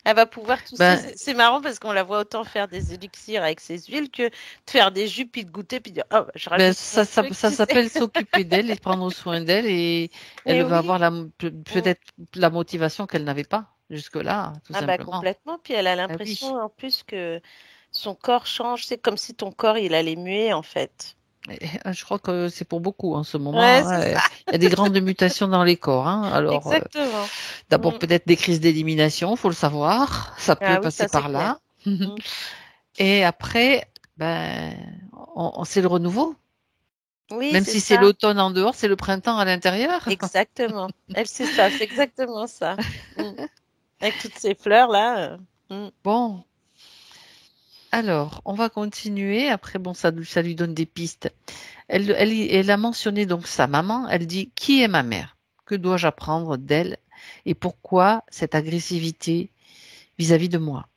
Elle va pouvoir tousser. Ben, C'est marrant parce qu'on la voit autant faire des élixirs avec ses huiles que de faire des jus puis de goûter puis de dire, oh, je ben rajoute mon truc, ça tu sais. s'appelle s'occuper d'elle et prendre soin d'elle et elle Mais va oui. avoir Mm. peut-être la motivation qu'elle n'avait pas jusque-là, tout Ah bah simplement. complètement. Puis elle a Ah oui. l'impression en plus que son corps change. C'est comme si ton corps, il allait muer, en fait. Je crois que c'est pour beaucoup en ce Ouais, moment, c'est hein. ça. Il y a des grandes mutations dans les corps, hein. Alors, Exactement. d'abord Mm. peut-être des crises d'élimination, faut le savoir. Ça peut Ah oui, passer ça, c'est par clair. là. Mm. Et après, ben, c'est le renouveau. Oui, Même c'est si c'est ça. l'automne en dehors, c'est le printemps à l'intérieur. Exactement. Elle, c'est ça. C'est exactement ça. Mm. Avec toutes ces fleurs-là. Bon, alors, on va continuer. Après, bon, ça lui donne des pistes. Elle a mentionné donc sa maman. Elle dit, qui est ma mère? Que dois-je apprendre d'elle? Et pourquoi cette agressivité vis-à-vis de moi?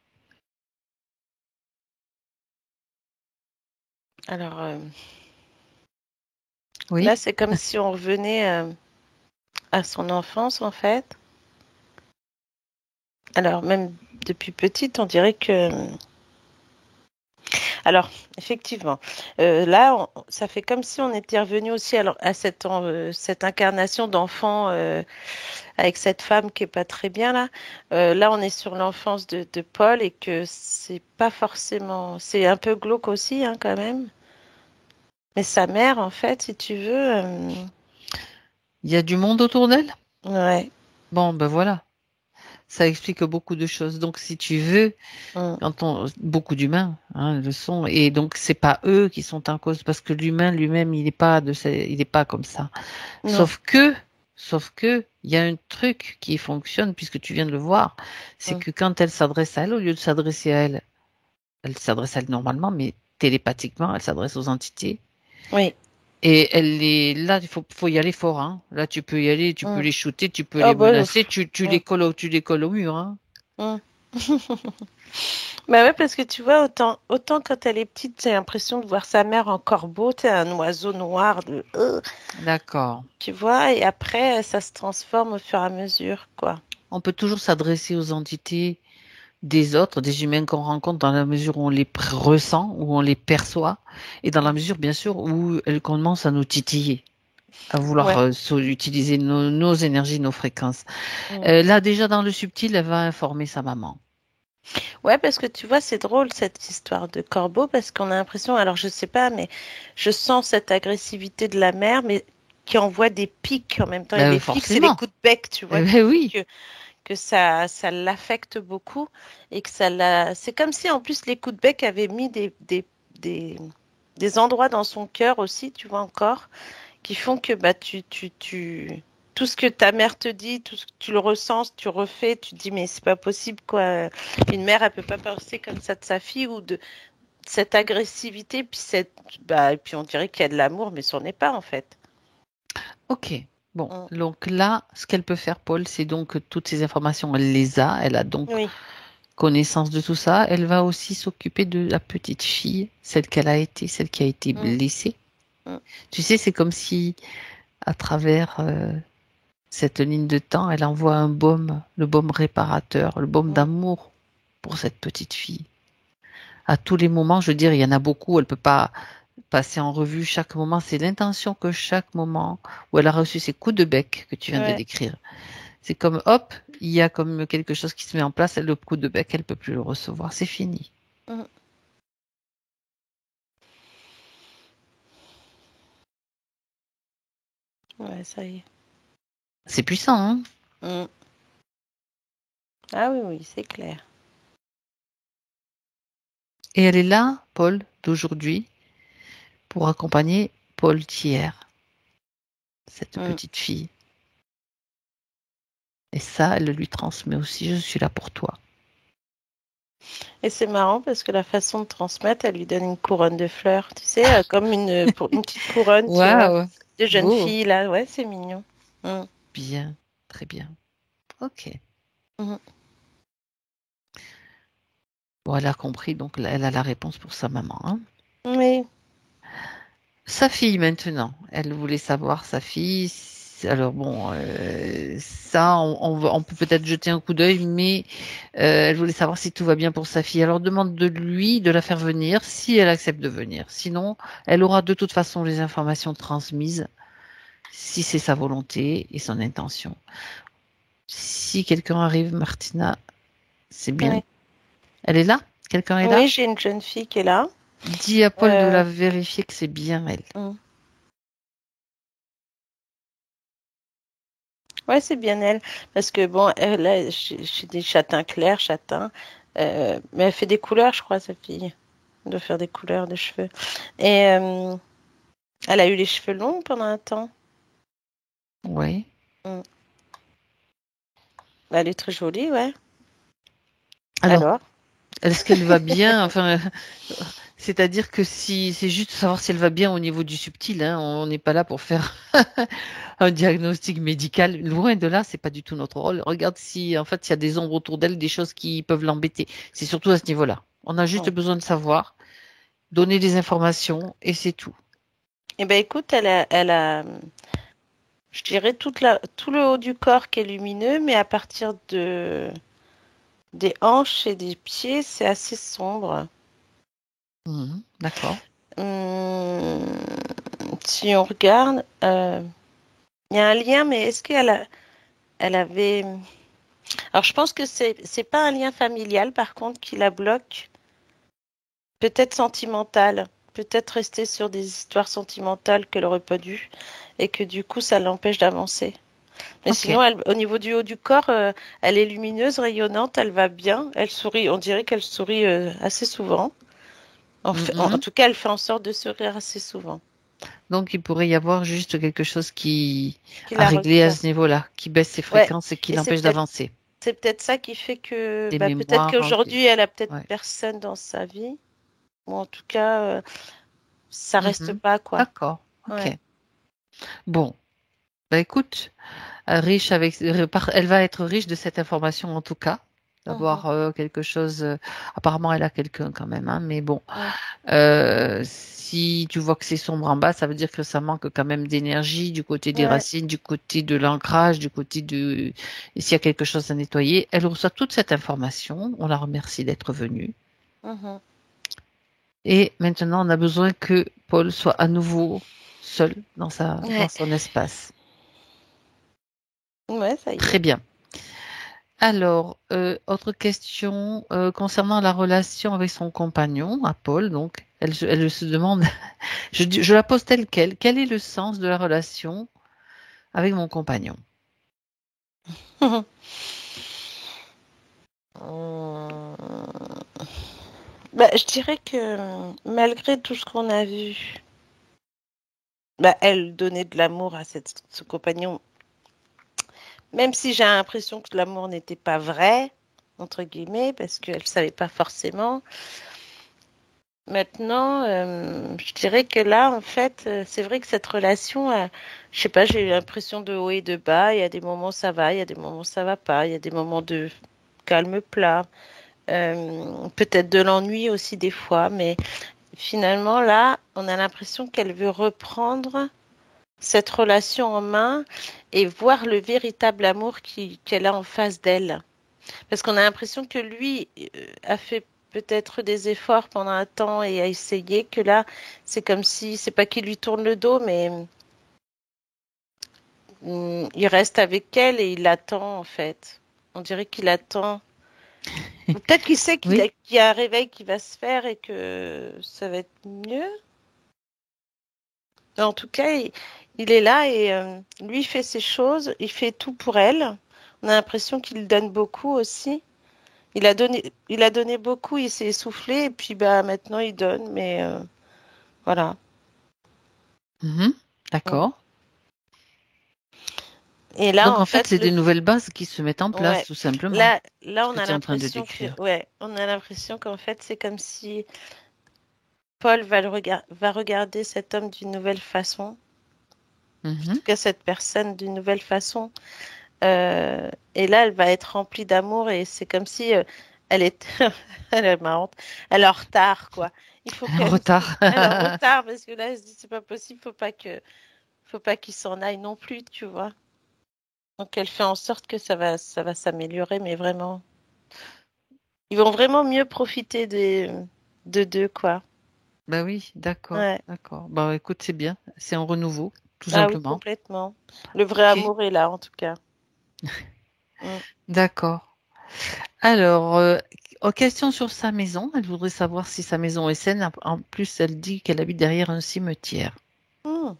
Alors, là, Oui, c'est comme si on revenait à son enfance, en fait. Alors, même depuis petite, on dirait que... Alors, effectivement, là, ça fait comme si on était revenu aussi à cette incarnation d'enfant avec cette femme qui est pas très bien là. Là, on est sur l'enfance de Paul et que c'est pas forcément... C'est un peu glauque aussi, hein, quand même. Mais sa mère, en fait, si tu veux... il y a du monde autour d'elle. Ouais. Bon, ben voilà. Ça explique beaucoup de choses. Donc, si tu veux, Mm. beaucoup d'humains, hein, le sont, et donc c'est pas eux qui sont en cause parce que l'humain lui-même, il n'est pas comme ça. Non. Sauf que, il y a un truc qui fonctionne puisque tu viens de le voir, c'est Mm. que quand elle s'adresse à elle, au lieu de s'adresser à elle, elle s'adresse à elle normalement, mais télépathiquement, elle s'adresse aux entités. Oui. Et elle est là, faut y aller fort, hein. Là, tu peux y aller, tu peux Mm. les shooter, tu peux Oh, les bah, menacer, mm. tu les colles au mur, hein. Mm. Bah ouais, parce que tu vois, autant quand elle est petite, j'ai l'impression de voir sa mère en corbeau, tu sais, un oiseau noir, D'accord. tu vois, et après, ça se transforme au fur et à mesure, quoi. On peut toujours s'adresser aux entités des autres, des humains qu'on rencontre dans la mesure où on les ressent, où on les perçoit, et dans la Mm. mesure, bien sûr, où elles commencent à nous titiller, à vouloir Ouais. utiliser nos énergies, nos fréquences. Mm. Là, déjà dans le subtil, elle va informer sa maman. Ouais, parce que tu vois, c'est drôle cette histoire de corbeau, parce qu'on a l'impression, alors je sais pas, mais je sens cette agressivité de la mère, mais qui envoie des pics en même temps. Et Ben, les pics, c'est les forcément. coups de bec, tu vois, Eh qui ben font oui. que ça l'affecte beaucoup et que ça la. C'est comme si en plus les coups de bec avaient mis des endroits dans son cœur aussi, tu vois encore, qui font que bah tout ce que ta mère te dit, tout ce que tu le ressens, tu refais, tu te dis mais c'est pas possible quoi. Une mère elle peut pas penser comme ça de sa fille ou de cette agressivité puis et puis on dirait qu'il y a de l'amour mais ce n'est pas en fait. Ok. Bon, Mm. donc là, ce qu'elle peut faire, Paul, c'est donc que toutes ces informations, elle les a. Elle a donc Oui. connaissance de tout ça. Elle va aussi s'occuper de la petite fille, celle qu'elle a été, celle qui a été Mm. blessée. Mm. Tu sais, c'est comme si, à travers cette ligne de temps, elle envoie un baume, le baume réparateur, le baume Mm. d'amour pour cette petite fille. À tous les moments, je veux dire, il y en a beaucoup, elle peut pas passer en revue chaque moment. C'est l'intention que chaque moment où elle a reçu ces coups de bec que tu viens de Ouais. décrire. C'est comme, hop, il y a comme quelque chose qui se met en place, le coup de bec, elle peut plus le recevoir. C'est fini. Mm. Ouais, ça y est. C'est puissant, hein? Mm. Ah oui, oui, c'est clair. Et elle est là, Paul, d'aujourd'hui, pour accompagner Paul d'hier, cette Mm. petite fille. Et ça, elle le lui transmet aussi, je suis là pour toi. Et c'est marrant parce que la façon de transmettre, elle lui donne une couronne de fleurs, tu sais, comme une petite couronne, tu vois, Waouh, de jeune beau, fille, là. Ouais, c'est mignon. Mm. bien, très bien. Ok. Mhm. Bon, elle a compris, donc elle a la réponse pour sa maman, hein. Oui, Sa fille maintenant, elle voulait savoir sa fille. Alors bon, ça, on peut peut-être jeter un coup d'œil, mais elle voulait savoir si tout va bien pour sa fille. Alors demande de lui de la faire venir, si elle accepte de venir. Sinon, elle aura de toute façon les informations transmises, si c'est sa volonté et son intention. Si quelqu'un arrive, Martina, c'est bien. oui. Elle est là? Quelqu'un est là? Oui, j'ai une jeune fille qui est là. Dis à Paul de la vérifier que c'est bien elle. Ouais, c'est bien elle. Parce que bon, là, j'ai des châtains clairs, châtains. Mais elle fait des couleurs, je crois, sa fille. Elle doit faire des couleurs de cheveux. Et elle a eu les cheveux longs pendant un temps. Oui. Elle est très jolie, ouais. Alors, est-ce qu'elle va bien? Enfin, c'est-à-dire que si c'est juste savoir si elle va bien au niveau du subtil, hein, on n'est pas là pour faire un diagnostic médical. Loin de là, c'est pas du tout notre rôle. Regarde si en fait il y a des ombres autour d'elle, des choses qui peuvent l'embêter. C'est surtout à ce niveau-là. On a juste besoin de savoir, donner des informations et c'est tout. Eh ben écoute, elle a, je dirais tout le haut du corps qui est lumineux, mais à partir des hanches et des pieds, c'est assez sombre. D'accord. Si on regarde, il y a un lien, mais est-ce elle avait... Alors je pense que c'est pas un lien familial, par contre, qui la bloque. Peut-être sentimental. Peut-être rester sur des histoires sentimentales qu'elle aurait pas dû et que du coup ça l'empêche d'avancer. Mais sinon, au niveau du haut du corps, elle est lumineuse, rayonnante, elle va bien, elle sourit. On dirait qu'elle sourit assez souvent. En tout cas, elle fait en sorte de sourire assez souvent. Donc, il pourrait y avoir juste quelque chose qui a la réglé à retient. ce niveau-là, qui baisse ses Ouais. fréquences et qui Et l'empêche d'avancer. c'est peut-être ça qui fait que Des peut-être mémoires. qu'aujourd'hui, elle a peut-être Ouais. personne dans sa vie. Ou en tout cas, ça reste pas, quoi. D'accord. Ok. Ouais. Bon. Bah écoute, riche elle va être riche de cette information en tout cas. D'avoir quelque chose. Apparemment, elle a quelqu'un quand même, hein, mais bon. Si tu vois que c'est sombre en bas, ça veut dire que ça manque quand même d'énergie du côté des racines, du côté de l'ancrage, du côté de... Et s'il y a quelque chose à nettoyer, elle reçoit toute cette information. On la remercie d'être venue. Et maintenant, on a besoin que Paul soit à nouveau seul dans son espace. Ouais, ça y est. Très bien. Alors, autre question concernant la relation avec son compagnon, à Paul. Donc, elle se demande, je la pose telle quelle. Quel est le sens de la relation avec mon compagnon? Je dirais que malgré tout ce qu'on a vu, elle donnait de l'amour à ce compagnon, même si j'ai l'impression que l'amour n'était pas vrai, entre guillemets, parce qu'elle ne savait pas forcément. Maintenant, je dirais que là, en fait, c'est vrai que cette relation, je sais pas, j'ai eu l'impression de haut et de bas. Il y a des moments où ça va, il y a des moments où ça va pas, il y a des moments de calme plat, peut-être de l'ennui aussi des fois, mais finalement, là, on a l'impression qu'elle veut reprendre cette relation en main et voir le véritable amour qu'elle a en face d'elle. Parce qu'on a l'impression que lui a fait peut-être des efforts pendant un temps et a essayé, que là, c'est comme si, c'est pas qu'il lui tourne le dos, mais il reste avec elle et il attend, en fait. On dirait qu'il attend. Peut-être qu'il sait qu'il y a un réveil qui va se faire et que ça va être mieux. En tout cas, il est là et lui, il fait ses choses, il fait tout pour elle. On a l'impression qu'il donne beaucoup aussi. Il a donné beaucoup, il s'est essoufflé et puis maintenant il donne, mais voilà. D'accord. Et là, Donc en fait, c'est des nouvelles bases qui se mettent en place, tout simplement. Là, on a l'impression on a l'impression qu'en fait, c'est comme si Paul va regarder cet homme d'une nouvelle façon. En tout cas, cette personne d'une nouvelle façon. Et là, elle va être remplie d'amour et c'est comme si elle est, elle est marrante, elle est en retard, quoi. Il faut elle est en retard. elle est en retard parce que là, elle se dit c'est pas possible, faut pas qu'il s'en aille non plus, tu vois. Donc, elle fait en sorte que ça va s'améliorer, mais vraiment, ils vont vraiment mieux profiter de deux, quoi. Bah oui, d'accord, Ouais. d'accord. Bah écoute, c'est bien, c'est un renouveau, tout Ah oui, simplement. complètement. Le vrai amour est là, en tout cas. D'accord. Alors, question sur sa maison. Elle voudrait savoir si sa maison est saine. En plus, elle dit qu'elle habite derrière un cimetière. Hmm.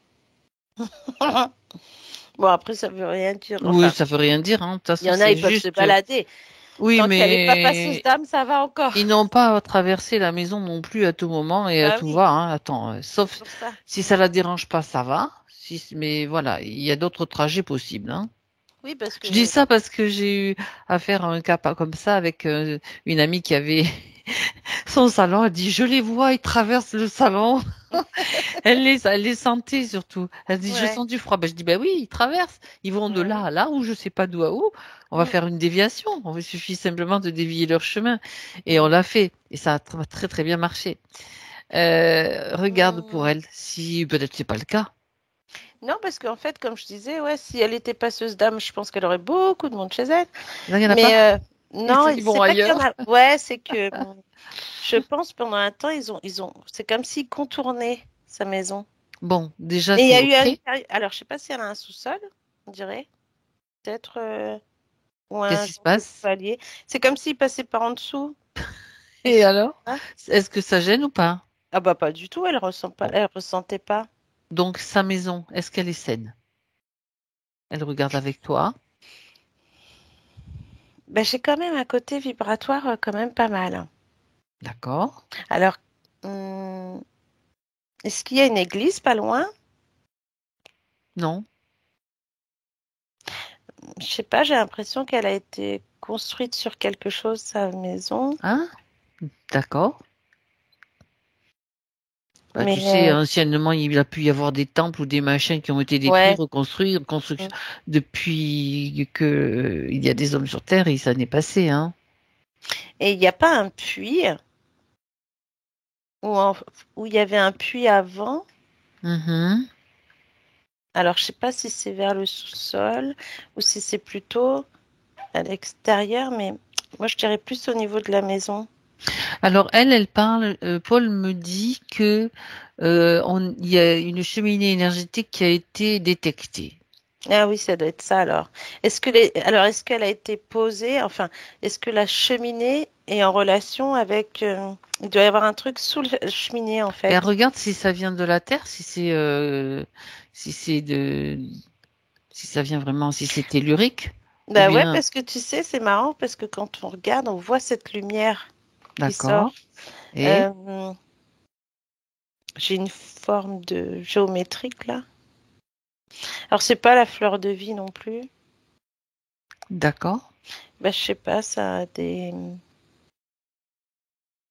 Bon, après, ça veut rien dire. Oui, Enfin, ça veut rien dire. Hein. De toute il y façon, en a, c'est ils peuvent se juste. balader. Oui, Tant qu'elle n'est pas passeuse mais d'âme, ça va encore. ils n'ont pas traversé la maison non plus à tout moment et à Bah tout oui, va. Hein. Attends, c'est sauf pour ça. si ça la dérange pas, ça va. Mais voilà, il y a d'autres trajets possibles. Hein. Oui, parce Je dis que... ça parce que j'ai eu affaire à un cas comme ça avec une amie qui avait son salon. Elle dit, je les vois, ils traversent le salon. Elle les sentait surtout. Elle dit, je Ouais. sens du froid. Ben, je dis, ben oui, ils traversent. Ils vont de là Mhm. à là ou je sais pas d'où à où. On va Mhm. faire une déviation. Il suffit simplement de dévier leur chemin. Et on Mhm. l'a fait. Et ça a très très bien marché. Regarde pour Mhm. elle. Si peut-être c'est pas le cas. Non, parce qu'en fait, comme je disais, ouais, si elle était passeuse d'âme, je pense qu'elle aurait beaucoup de monde chez elle. Là, il y en a pas. Mais non, Ils vont c'est pas qu'il y en ailleurs. a. Ouais, c'est que je pense pendant un temps, c'est comme s'ils contournaient sa maison. Bon, déjà Et il y c'est a eu ok. alors je sais pas si elle a un sous-sol, on dirait, peut-être, ou un Qu'est-ce qui se genre de passe? palier. C'est comme s'il passait par en dessous. Je Et sais alors? pas. Est-ce que ça gêne ou pas? Ah bah pas du tout, Bon. elle ressentait pas. Donc, sa maison, est-ce qu'elle est saine? Elle regarde avec toi. Ben, j'ai quand même un côté vibratoire quand même pas mal. D'accord? Alors, hum, est-ce qu'il y a une église pas loin? Non? Je sais pas, j'ai l'impression qu'elle a été construite sur quelque chose, sa maison. Hein? D'accord. Bah, tu Mais sais, anciennement, il a pu y avoir des temples ou des machins qui ont été détruits, ouais. reconstruits, construction. Hum. Depuis que il y a des hommes sur Terre, et ça n'est passé, hein? Et il n'y a pas un puits où, où il y avait un puits avant. Mhm. Alors, je sais pas si c'est vers le sous-sol ou si c'est plutôt à l'extérieur, mais moi, je dirais plus au niveau de la maison. Alors elle parle. Paul me dit que il y a une cheminée énergétique qui a été détectée. Ah oui, ça doit être ça alors. Alors, est-ce qu'elle a été posée, enfin, est-ce que la cheminée est en relation avec... il doit y avoir un truc sous la cheminée en Ben, fait. regarde si ça vient de la Terre, si c'est de si ça vient vraiment, si c'est tellurique, ou Bah ouais, bien parce que tu sais, c'est marrant parce que quand on regarde, on voit cette lumière qui sort. d'accord. Et Euh, j'ai une forme de géométrique là. Alors, c'est pas la fleur de vie non plus. d'accord. Bah, je sais pas, ça a des...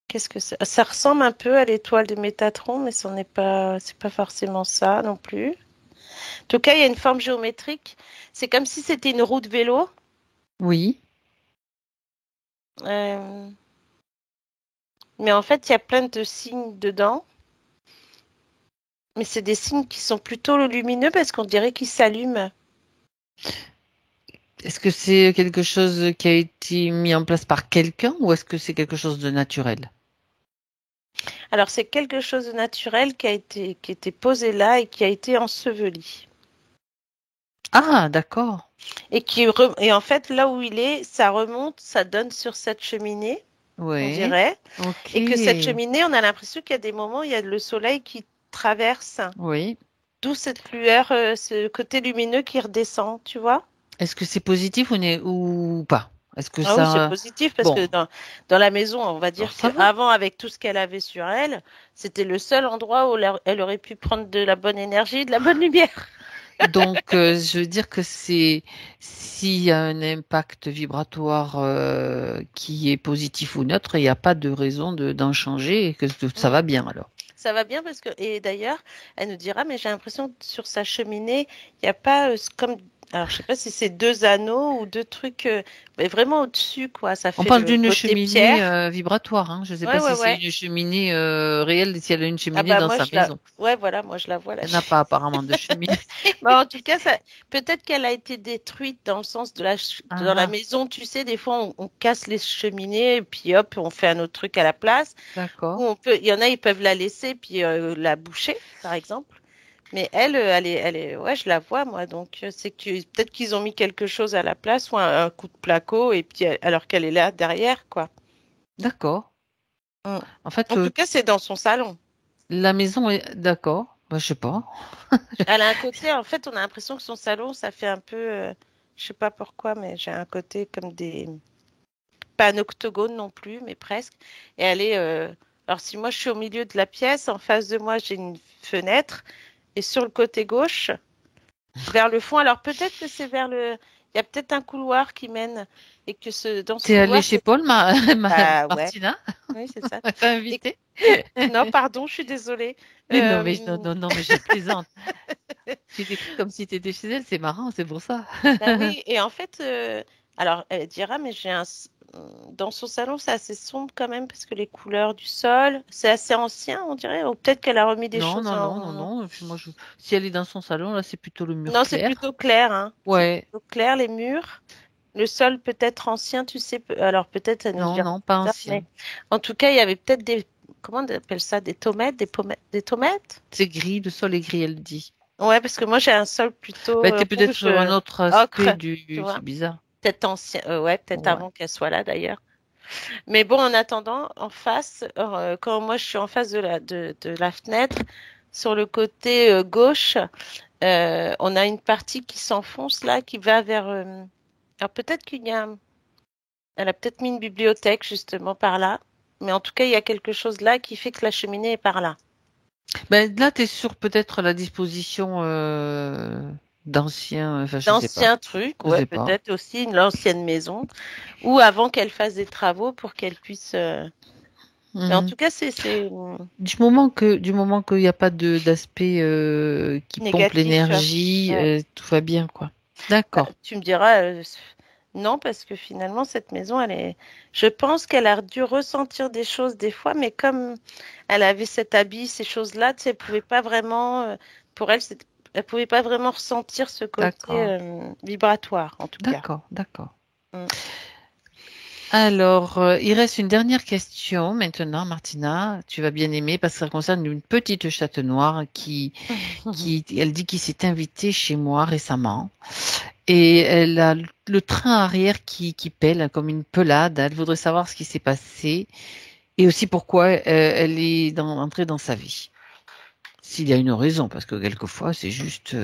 Qu'est-ce que c'est? Ça ressemble un peu à l'étoile de Métatron, mais c'est pas forcément ça non plus. En tout cas, il y a une forme géométrique. C'est comme si c'était une roue de vélo. Oui, Euh, mais en fait, il y a plein de signes dedans. Mais c'est des signes qui sont plutôt lumineux parce qu'on dirait qu'ils s'allument. est-ce que c'est quelque chose qui a été mis en place par quelqu'un ou est-ce que c'est quelque chose de naturel? Alors, c'est quelque chose de naturel qui a été posé là et qui a été enseveli. Ah, d'accord. Et en fait, là où il est, ça remonte, ça donne sur cette cheminée, on Oui. dirait. Ok. Et que cette cheminée, on a l'impression qu'il y a des moments, il y a le soleil qui traverse, Oui. d'où cette lueur, ce côté lumineux qui redescend, tu vois? Est-ce que c'est positif ou pas? Est-ce que Ah oui, c'est ça positif parce bon, que dans la maison, on va alors dire ça va. qu'avant, avec tout ce qu'elle avait sur elle, c'était le seul endroit où elle aurait pu prendre de la bonne énergie, de la bonne lumière. Donc, je veux dire que c'est s'il y a un impact vibratoire qui est positif ou neutre, il n'y a pas de raison d'en changer et que ça Mm. va bien alors. Ça va bien parce que, et d'ailleurs, elle nous dira, mais j'ai l'impression que sur sa cheminée, il n'y a pas comme, alors je sais pas si c'est deux anneaux ou deux trucs, mais vraiment au-dessus, quoi. Ça On fait parle le d'une côté pierre. cheminée vibratoire, hein. Je ne sais Ouais, pas ouais, si c'est ouais. une cheminée réelle, si elle a une Ah cheminée bah dans moi sa je la, maison. ouais, voilà, moi je la vois la Elle n'a pas apparemment de cheminée. Bah, en tout cas, ça, peut-être qu'elle a été détruite dans le sens de Ah dans la ah, maison, tu sais, des fois on casse les cheminées et puis hop, on fait un autre truc à la place. d'accord. Ou il y en a, ils peuvent la laisser puis la boucher, par exemple. Mais elle, ouais, je la vois moi. Donc c'est que peut-être qu'ils ont mis quelque chose à la place ou un coup de placo et puis alors qu'elle est là derrière, quoi. D'accord. Mm. En fait, En tout cas, c'est dans son salon. la maison est d'accord. Bah, je sais pas. Elle a un côté, en fait, on a l'impression que son salon, ça fait un peu, je sais pas pourquoi, mais j'ai un côté comme des, pas un octogone non plus, mais presque. Et elle est, alors si moi je suis au milieu de la pièce, en face de moi j'ai une fenêtre, et sur le côté gauche, vers le fond, alors peut-être que c'est vers le, il y a peut-être un couloir qui mène, et que dans ce T'es allée couloir, chez Paul, bah ouais, Martina? oui, c'est ça. T'as Et invité? non, pardon, je suis désolée. Mais non, mais non, Euh, non, non, mais je plaisante. Tu décris comme si tu étais chez elle, c'est marrant, c'est pour ça. Bah oui, et en fait, alors elle dira, mais dans son salon, c'est assez sombre quand même parce que les couleurs du sol, c'est assez ancien, on dirait, ou peut-être qu'elle a remis des Non, choses non, non, non, en. non. Et puis moi, si elle est dans son salon, là, c'est plutôt le mur Non, c'est clair. plutôt clair, hein. C'est Ouais. plutôt clair, les murs. Le sol peut-être ancien, tu sais, alors peut-être elle nous Non, dira non, pas plus tard, ancien. mais en tout cas, il y avait peut-être des, comment on appelle ça, des tomates, des tomates? C'est gris, le sol est gris, elle dit. Ouais, parce que moi j'ai un sol plutôt Bah, t'es peut-être rouge sur un autre aspect ocre, tu du. vois. C'est bizarre. Peut-être ancien, ouais, peut-être Ouais. avant qu'elle soit là d'ailleurs. Mais bon, en attendant, en face, quand moi je suis en face de la fenêtre, sur le côté gauche, on a une partie qui s'enfonce là, qui va vers. Alors peut-être elle a peut-être mis une bibliothèque justement par là, mais en tout cas, il y a quelque chose là qui fait que la cheminée est par là. Ben, là, tu es sur peut-être la disposition d'anciens. Enfin, je sais pas. D'anciens trucs, Je ouais, sais pas. peut-être aussi l'ancienne maison, ou avant qu'elle fasse des travaux pour qu'elle puisse. Mais en Mhm. tout cas, c'est Du moment qu'il n'y a pas d'aspect qui pompe négatif. l'énergie, Ouais. tout va bien, quoi. Bah, D'accord. tu me diras, non, parce que finalement, cette maison, je pense qu'elle a dû ressentir des choses des fois, mais comme elle avait cet habit, ces choses-là, tu sais, elle pouvait pas vraiment, pour elle, elle pouvait pas vraiment ressentir ce côté D'accord. vibratoire, en tout cas. D'accord. D'accord. Mm. Alors, il reste une dernière question maintenant, Martina. Tu vas bien aimer parce que ça concerne une petite chatte noire elle dit qu'il s'est invitée chez moi récemment. Et elle a le train arrière qui pèle comme une pelade. Elle voudrait savoir ce qui s'est passé et aussi pourquoi elle est entrée dans sa vie. S'il y a une raison, parce que quelquefois c'est juste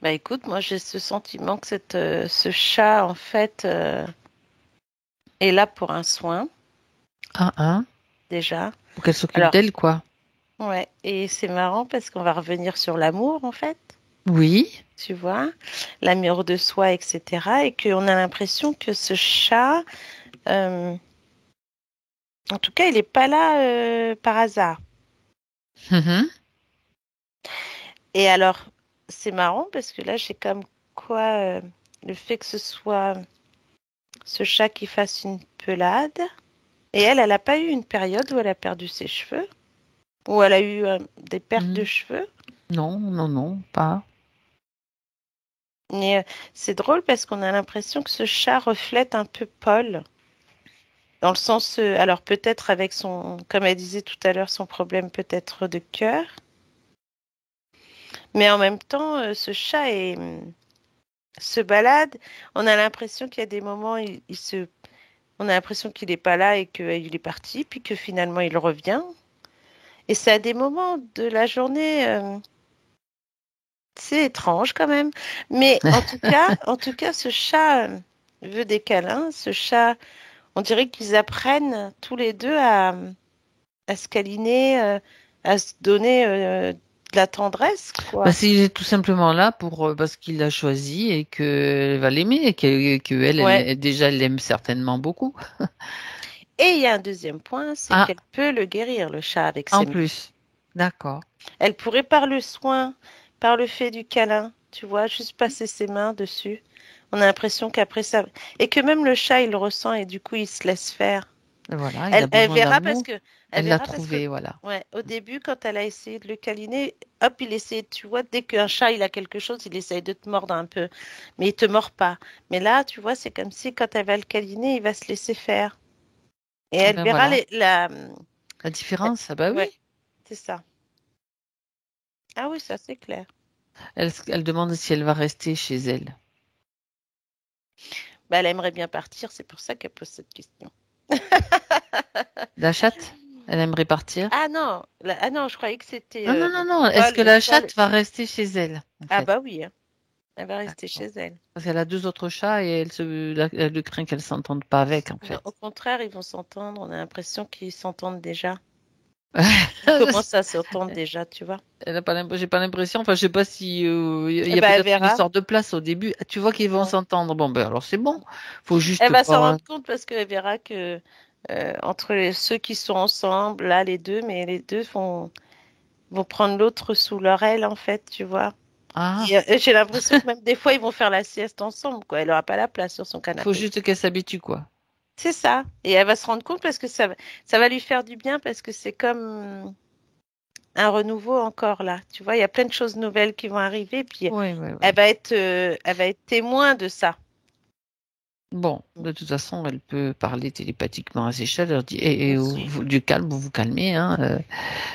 Bah écoute, moi j'ai ce sentiment que ce chat, en fait, est là pour un soin, un, déjà. pour qu'elle s'occupe Alors, d'elle, quoi. ouais, et c'est marrant parce qu'on va revenir sur l'amour, en fait. Oui. Tu vois, l'amour de soi, etc. Et qu'on a l'impression que ce chat, euh, en tout cas, il n'est pas là par hasard. Mhm. Et alors, c'est marrant parce que là, j'ai comme quoi le fait que ce soit ce chat qui fasse une pelade. Et elle n'a pas eu une période où elle a perdu ses cheveux, où elle a eu des pertes de Mhm. cheveux. Non, non, non, pas. Mais c'est drôle parce qu'on a l'impression que ce chat reflète un peu Paul. Dans le sens, alors peut-être avec son, comme elle disait tout à l'heure, son problème peut-être de cœur, mais en même temps, ce chat se balade. On a l'impression qu'il y a des moments, on a l'impression qu'il n'est pas là et qu'il est parti, puis que finalement il revient. Et c'est à des moments de la journée, c'est étrange quand même. Mais en tout cas, ce chat veut des câlins. Ce chat, on dirait qu'ils apprennent tous les deux à se câliner, à se donner de la tendresse, Bah, quoi. c'est tout simplement là pour parce qu'il l'a choisi et qu'elle va l'aimer et que Ouais. déjà elle l'aime certainement beaucoup. Et il y a un deuxième point, c'est Ah, qu'elle peut le guérir, le chat, avec en ses mains. plus. D'accord. Elle pourrait, par le soin, par le fait du câlin, tu vois, juste passer ses mains dessus. On a l'impression qu'après ça. Et que même le chat, il le ressent et du coup, il se laisse faire. Voilà, il Elle, a elle besoin verra parce d'amour. que, elle Elle l'a verra parce que, trouvé, voilà. ouais, au début, quand elle a essayé de le câliner, hop, il essaie, tu vois, dès qu'un chat, il a quelque chose, il essaye de te mordre un peu, mais il te mord pas. Mais là, tu vois, c'est comme si quand elle va le câliner, il va se laisser faire. Et Eh elle ben verra voilà. la, La différence, ah bah ouais, oui. c'est ça. Ah oui, ça c'est clair. Elle demande si elle va rester chez elle. Bah, elle aimerait bien partir, c'est pour ça qu'elle pose cette question. La chatte, elle aimerait partir. Ah non, ah non, je croyais que c'était Non. Est-ce que la chatte va rester chez elle, en Ah fait? bah oui, hein. Elle va rester D'accord. chez elle. Parce qu'elle a 2 autres chats et elle craint qu'elle s'entende pas avec, en Non, fait. au contraire, ils vont s'entendre. On a l'impression qu'ils s'entendent déjà. Ils commencent à s'entendre déjà, tu vois. J'ai pas l'impression, enfin, je sais pas si il Eh y a ben, elle peut-être une verra. histoire de place au début. Tu vois qu'ils vont Ouais. s'entendre. Bon, ben alors c'est bon. Faut Elle juste va s'en pas. rendre compte parce qu'elle verra que entre ceux qui sont ensemble, là, les deux, mais les deux vont prendre l'autre sous leur aile, en fait, tu vois. Ah, Et j'ai l'impression que même des fois, ils vont faire la sieste ensemble, quoi. Elle n'aura pas la place sur son faut canapé. juste qu'elle s'habitue, quoi. C'est ça. Et elle va se rendre compte parce que ça va lui faire du bien parce que c'est comme un renouveau encore là. Tu vois, il y a plein de choses nouvelles qui vont arriver, puis Oui. elle va être témoin de ça. Bon, de toute façon, elle peut parler télépathiquement à ses chats, elle leur dit, Bien sûr. du calme, vous vous calmez, hein,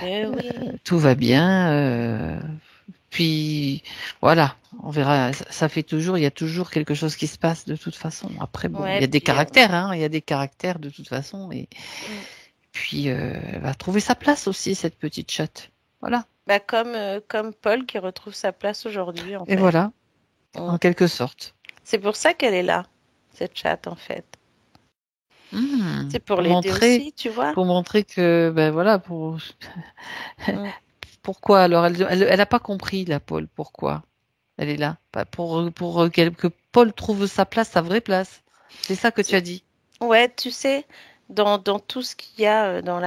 Oui. tout va bien. Puis voilà, on verra. Ça fait toujours, il y a toujours quelque chose qui se passe de toute façon. Après, bon, il Ouais, y a des puis caractères, hein, il y a des caractères de toute façon. Et mm. puis, elle va trouver sa place aussi, cette petite chatte. Voilà. Bah, comme Paul qui retrouve sa place aujourd'hui, en Et fait. voilà, Mm. en quelque sorte. C'est pour ça qu'elle est là, cette chatte, en fait. C'est pour l'aider aussi, tu vois. Pour montrer que, ben voilà, Mm. pourquoi alors elle a pas compris la Paul, pourquoi elle est là, pas pour que Paul trouve sa place, sa vraie place. C'est ça que tu as dit. Ouais, tu sais, dans tout ce qu'il y a dans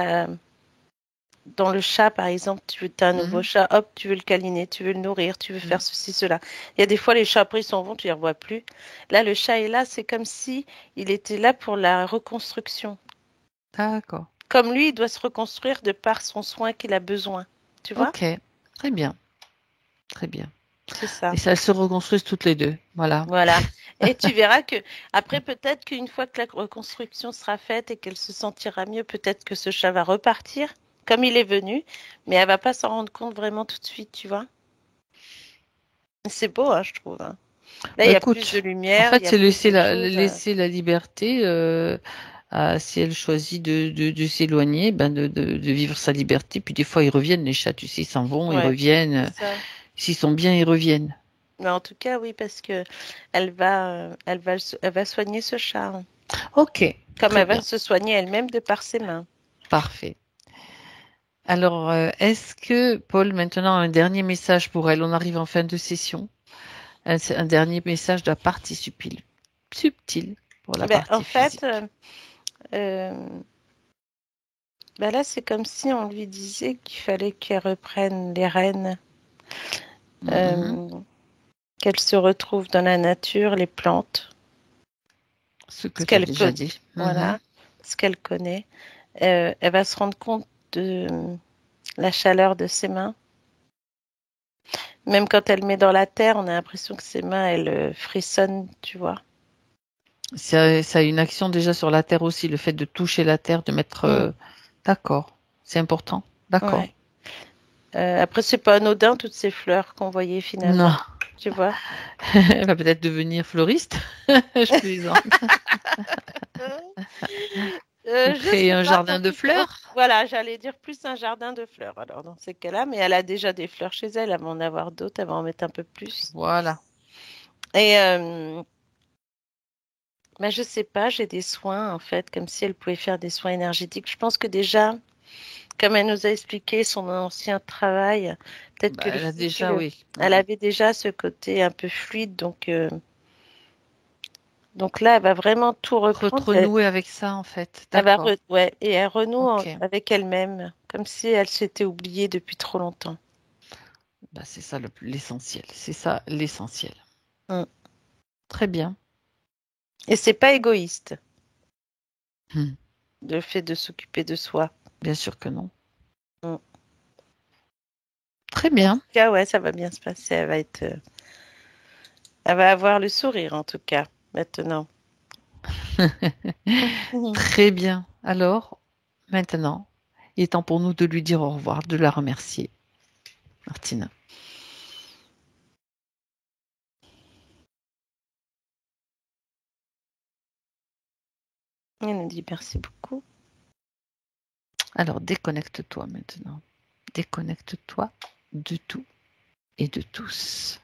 le chat, par exemple, as un nouveau Mhm. chat, hop, tu veux le câliner, tu veux le nourrir, tu veux faire Mhm. ceci, cela. Il y a des fois, les chats, après, ils s'en vont, tu les revois plus. Là, le chat est là, c'est comme si il était là pour la reconstruction. D'accord. Comme lui, il doit se reconstruire de par son soin qu'il a besoin. Tu vois? Ok. Très bien. Très bien. C'est Et ça. ça, elles se reconstruisent toutes les deux. Voilà. Voilà. Et tu verras que après, peut-être qu'une fois que la reconstruction sera faite et qu'elle se sentira mieux, peut-être que ce chat va repartir comme il est venu, mais elle va pas s'en rendre compte vraiment tout de suite, tu vois. C'est beau, hein, je trouve, hein. Là, il Bah y a plus de écoute, en lumière, il fait, y a c'est plus de choses. laisser la liberté. Si elle choisit de s'éloigner, ben de vivre sa liberté. Puis des fois, ils reviennent, les chats, tu sais, ils s'en vont, ils Ouais, c'est reviennent. ça. S'ils sont bien, ils reviennent. Mais en tout cas, oui, parce que elle va soigner ce chat, hein. Ok, Comme très elle va bien, se soigner elle-même de par ses mains. parfait. Alors, est-ce que, Paul, maintenant, un dernier message pour elle? On arrive en fin de session. Un dernier message de la partie subtile pour la Ben, en partie fait, physique. euh, ben là, c'est comme si on lui disait qu'il fallait qu'elle reprenne les rênes, Mhm. euh, qu'elle se retrouve dans la nature, les plantes, Ce que ce tu as qu'elle déjà connaît, dit. Mhm. voilà, ce qu'elle connaît. Elle va se rendre compte de la chaleur de ses mains. Même quand elle met dans la terre, on a l'impression que ses mains, elles frissonnent, tu vois. Ça a une action déjà sur la terre aussi, le fait de toucher la terre, de mettre. Mm, D'accord, c'est important. D'accord. ouais. Après, c'est pas anodin toutes ces fleurs qu'on voyait finalement, Non, tu vois. elle va peut-être devenir fleuriste. Je plaisante. Ou Je créer sais un pas, jardin de oh, fleurs. voilà, j'allais dire plus un jardin de fleurs. Alors dans ces cas-là, mais elle a déjà des fleurs chez elle, elle va en avoir d'autres, elle va en mettre un peu plus. Voilà. Et ben, je sais pas, j'ai des soins en fait, comme si elle pouvait faire des soins énergétiques. Je pense que déjà, comme elle nous a expliqué son ancien travail, peut-être Bah, que le elle a fait déjà, oui. elle Mhm. avait déjà ce côté un peu fluide, donc là, elle va vraiment tout reprendre. Renouer avec ça, en fait. Elle va D'accord. ouais, et elle renoue Ok. avec elle-même, comme si elle s'était oubliée depuis trop longtemps. Bah, c'est ça l'essentiel. C'est ça l'essentiel. Mm. Très bien. Et c'est pas égoïste, Hmm. le fait de s'occuper de soi. Bien sûr que non. Mm. Très En tout bien. cas, ouais, ça va bien se passer. Elle va avoir le sourire, en tout cas, maintenant. Très bien. Alors, maintenant, il est temps pour nous de lui dire au revoir, de la remercier, Martine. Elle nous dit merci beaucoup. Alors, déconnecte-toi maintenant. Déconnecte-toi de tout et de tous.